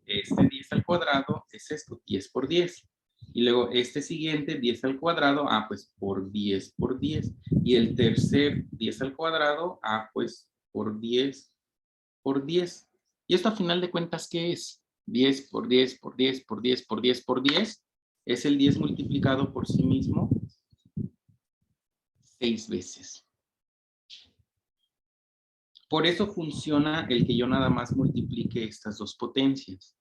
Este 10 al cuadrado es esto, 10 por 10. Y luego este siguiente, 10 al cuadrado, pues por 10 por 10. Y el tercer 10 al cuadrado, pues por 10 por 10. ¿Y esto a final de cuentas qué es? 10 por 10 por 10 por 10 por 10 por 10. Es el 10 multiplicado por sí mismo 6 veces. Por eso funciona el que yo nada más multiplique estas dos potencias.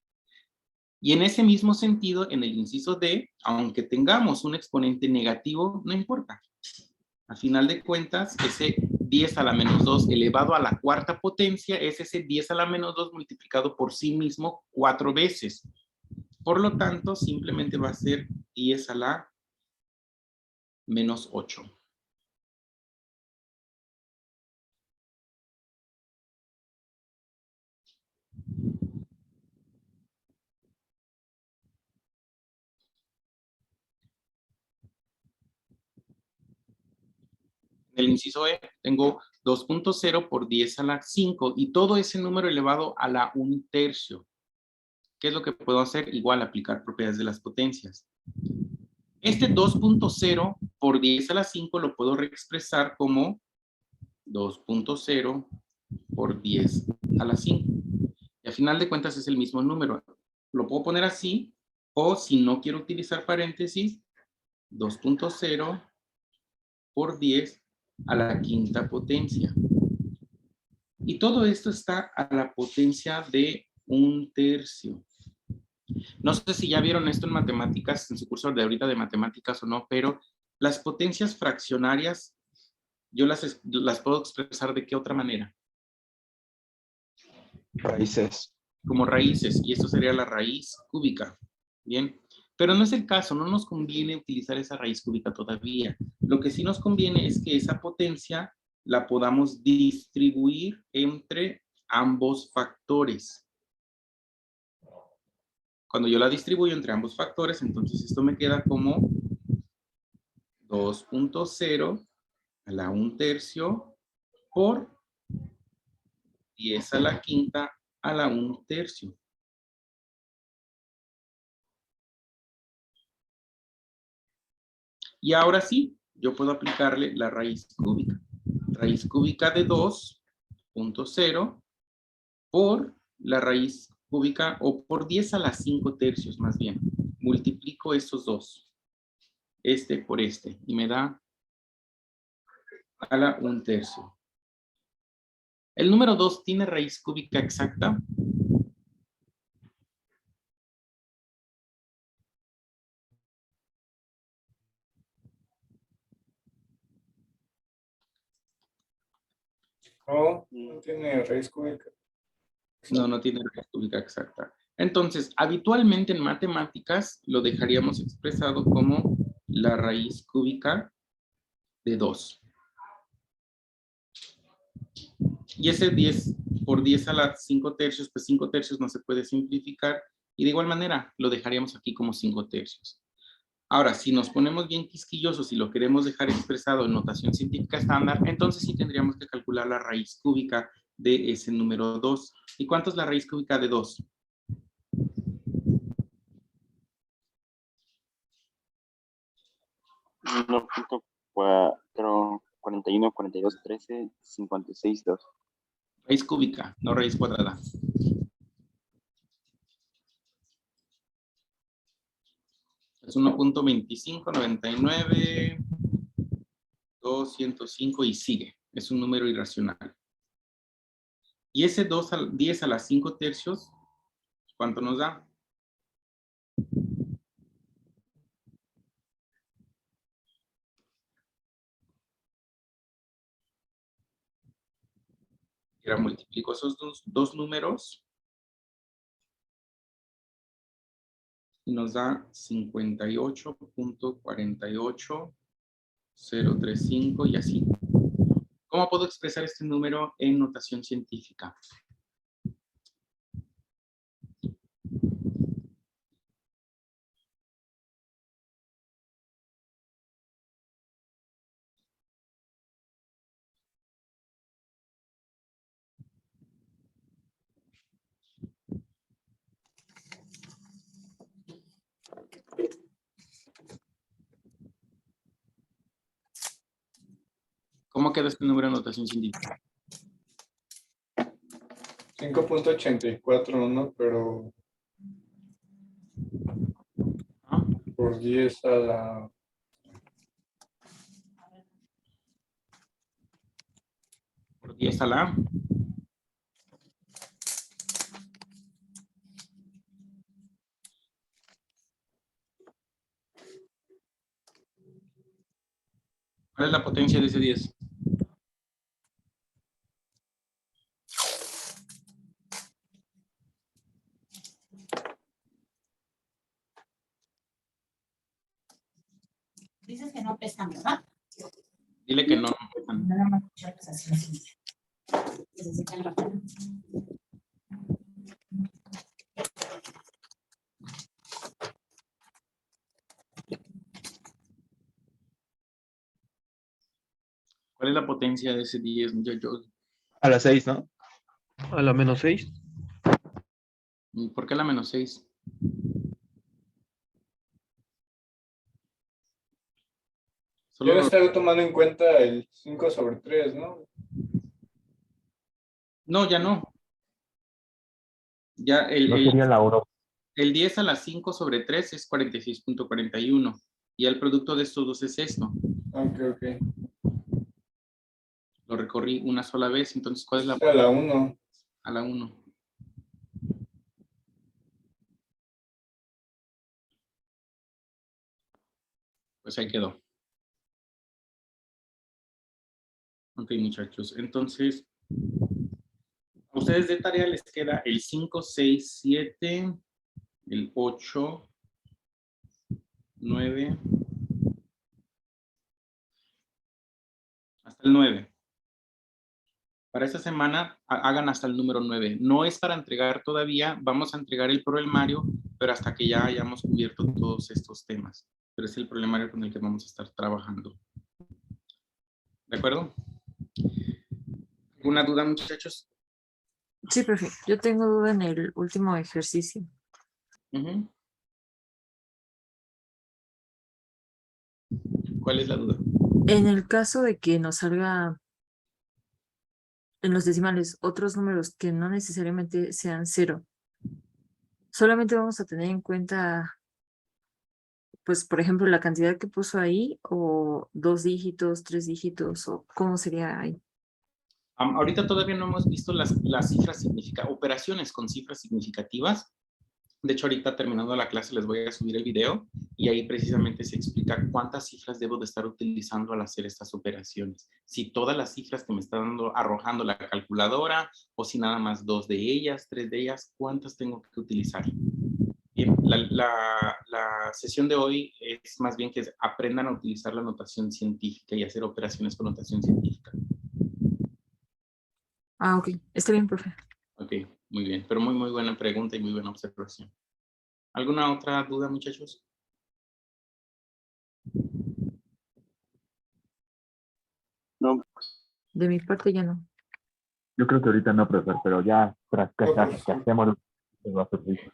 Y en ese mismo sentido, en el inciso D, aunque tengamos un exponente negativo, no importa. A final de cuentas, ese 10 a la menos 2 elevado a la cuarta potencia es ese 10 a la menos 2 multiplicado por sí mismo 4 veces. Por lo tanto, simplemente va a ser 10 a la menos 8. En el inciso E, tengo 2.0 por 10 a la 5 y todo ese número elevado a la 1/3. ¿Qué es lo que puedo hacer? Igual aplicar propiedades de las potencias. Este 2.0 por 10 a la 5 lo puedo reexpresar como 2.0 por 10 a la 5. Y al final de cuentas es el mismo número. Lo puedo poner así, o si no quiero utilizar paréntesis, 2.0 por 10 a la 5ª potencia. Y todo esto está a la potencia de 1/3. No sé si ya vieron esto en matemáticas, en su curso de ahorita de matemáticas o no, pero las potencias fraccionarias, yo las puedo expresar ¿de qué otra manera? Raíces. Como raíces, y esto sería la raíz cúbica. Bien, pero no es el caso, no nos conviene utilizar esa raíz cúbica todavía. Lo que sí nos conviene es que esa potencia la podamos distribuir entre ambos factores. Cuando yo la distribuyo entre ambos factores, entonces esto me queda como 2.0 a la 1/3 por 10 a la 5ª a la 1/3. Y ahora sí, yo puedo aplicarle la raíz cúbica. Raíz cúbica de 2.0 por la raíz cúbica, o por 10 a la 5/3 más bien. Multiplico estos dos. Este por este. Y me da a la 1/3. ¿El número 2 tiene raíz cúbica exacta? No, no tiene raíz cúbica. No, no tiene raíz cúbica exacta. Entonces, habitualmente en matemáticas lo dejaríamos expresado como la raíz cúbica de 2. Y ese 10 por 10 a la 5/3, pues 5/3 no se puede simplificar. Y de igual manera, lo dejaríamos aquí como 5/3. Ahora, si nos ponemos bien quisquillosos y lo queremos dejar expresado en notación científica estándar, entonces sí tendríamos que calcular la raíz cúbica de ese número 2. ¿Y cuánto es la raíz cúbica de 2? Uno punto 4, 41, 42, 13, 56, 2. Raíz cúbica, no raíz cuadrada. Es 1.25, 99, 205 y sigue. Es un número irracional. Y ese 10 a la 5/3, ¿cuánto nos da? Ahora multiplico esos dos números y nos da 58.48035 y así. ¿Cómo puedo expresar este número en notación científica? ¿Cómo queda este número en notación científica? 5.84, ¿no? Pero por 10 a la... Por 10 a la... ¿Cuál es la potencia de ese 10? Dices que no pesan, ¿verdad? Dile que no. Nada más escucharlos así. Que se secan rápido. ¿Cuál ¿Cuál es la potencia de ese 10, muchachos? A las 6, ¿no? A la menos 6. ¿Y por qué la menos 6? Yo le estaba tomando en cuenta el 5/3, ¿no? No, ya no. Ya No sería la 1. el 10 a la 5/3 es 46.41. Y el producto de estos dos es esto. Ok. Lo recorrí una sola vez, entonces ¿cuál es la? A la 1. A la 1. Pues ahí quedó. Ok, muchachos. Entonces, a ustedes de tarea les queda el 5, 6, 7, el 8, 9, hasta el 9. Para esta semana hagan hasta el número 9. No es para entregar todavía, vamos a entregar el problemario, pero hasta que ya hayamos cubierto todos estos temas. Pero es el problemario con el que vamos a estar trabajando. ¿De acuerdo? ¿Alguna duda, muchachos? Sí, profe. Yo tengo duda en el último ejercicio. ¿Cuál es la duda? En el caso de que nos salga en los decimales otros números que no necesariamente sean 0, solamente vamos a tener en cuenta, pues, por ejemplo, la cantidad que puso ahí, o 2 dígitos, 3 dígitos, o cómo sería ahí. Ahorita todavía no hemos visto las cifras operaciones con cifras significativas. De hecho, ahorita terminando la clase les voy a subir el video y ahí precisamente se explica cuántas cifras debo de estar utilizando al hacer estas operaciones. Si todas las cifras que me está arrojando la calculadora o si nada más 2 de ellas, 3 de ellas, ¿cuántas tengo que utilizar? Bien, la sesión de hoy es más bien que aprendan a utilizar la notación científica y hacer operaciones con notación científica. Ok. Está bien, profe. Ok, muy bien. Pero muy buena pregunta y muy buena observación. ¿Alguna otra duda, muchachos? No. De mi parte ya no. Yo creo que ahorita no, profesor, pero ya tras que hacemos va a servir.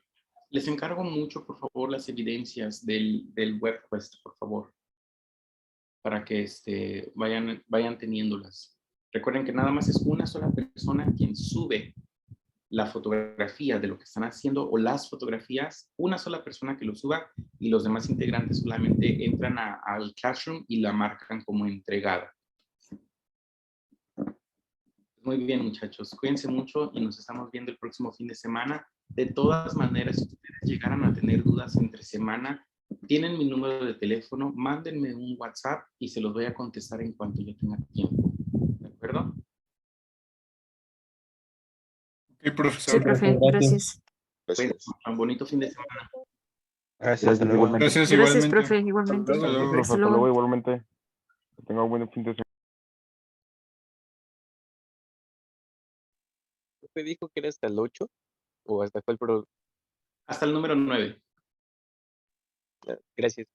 Les encargo mucho, por favor, las evidencias del WebQuest, por favor, para que vayan teniéndolas. Recuerden que nada más es una sola persona quien sube la fotografía de lo que están haciendo o las fotografías, una sola persona que lo suba y los demás integrantes solamente entran al Classroom y la marcan como entregada. Muy bien, muchachos, cuídense mucho y nos estamos viendo el próximo fin de semana. De todas maneras, si ustedes llegaran a tener dudas entre semana, tienen mi número de teléfono, mándenme un WhatsApp y se los voy a contestar en cuanto yo tenga tiempo. ¿De acuerdo? Ok, profesor. Sí, profe, gracias. Pues, un bonito fin de semana. Gracias, hasta luego. Gracias, Gracias, igualmente. profe, igualmente. Hasta luego. Hasta luego. Igualmente. Que tenga un buen fin de semana. ¿Usted dijo que era hasta el 8? ¿O hasta cuál? Hasta el número 9. Gracias.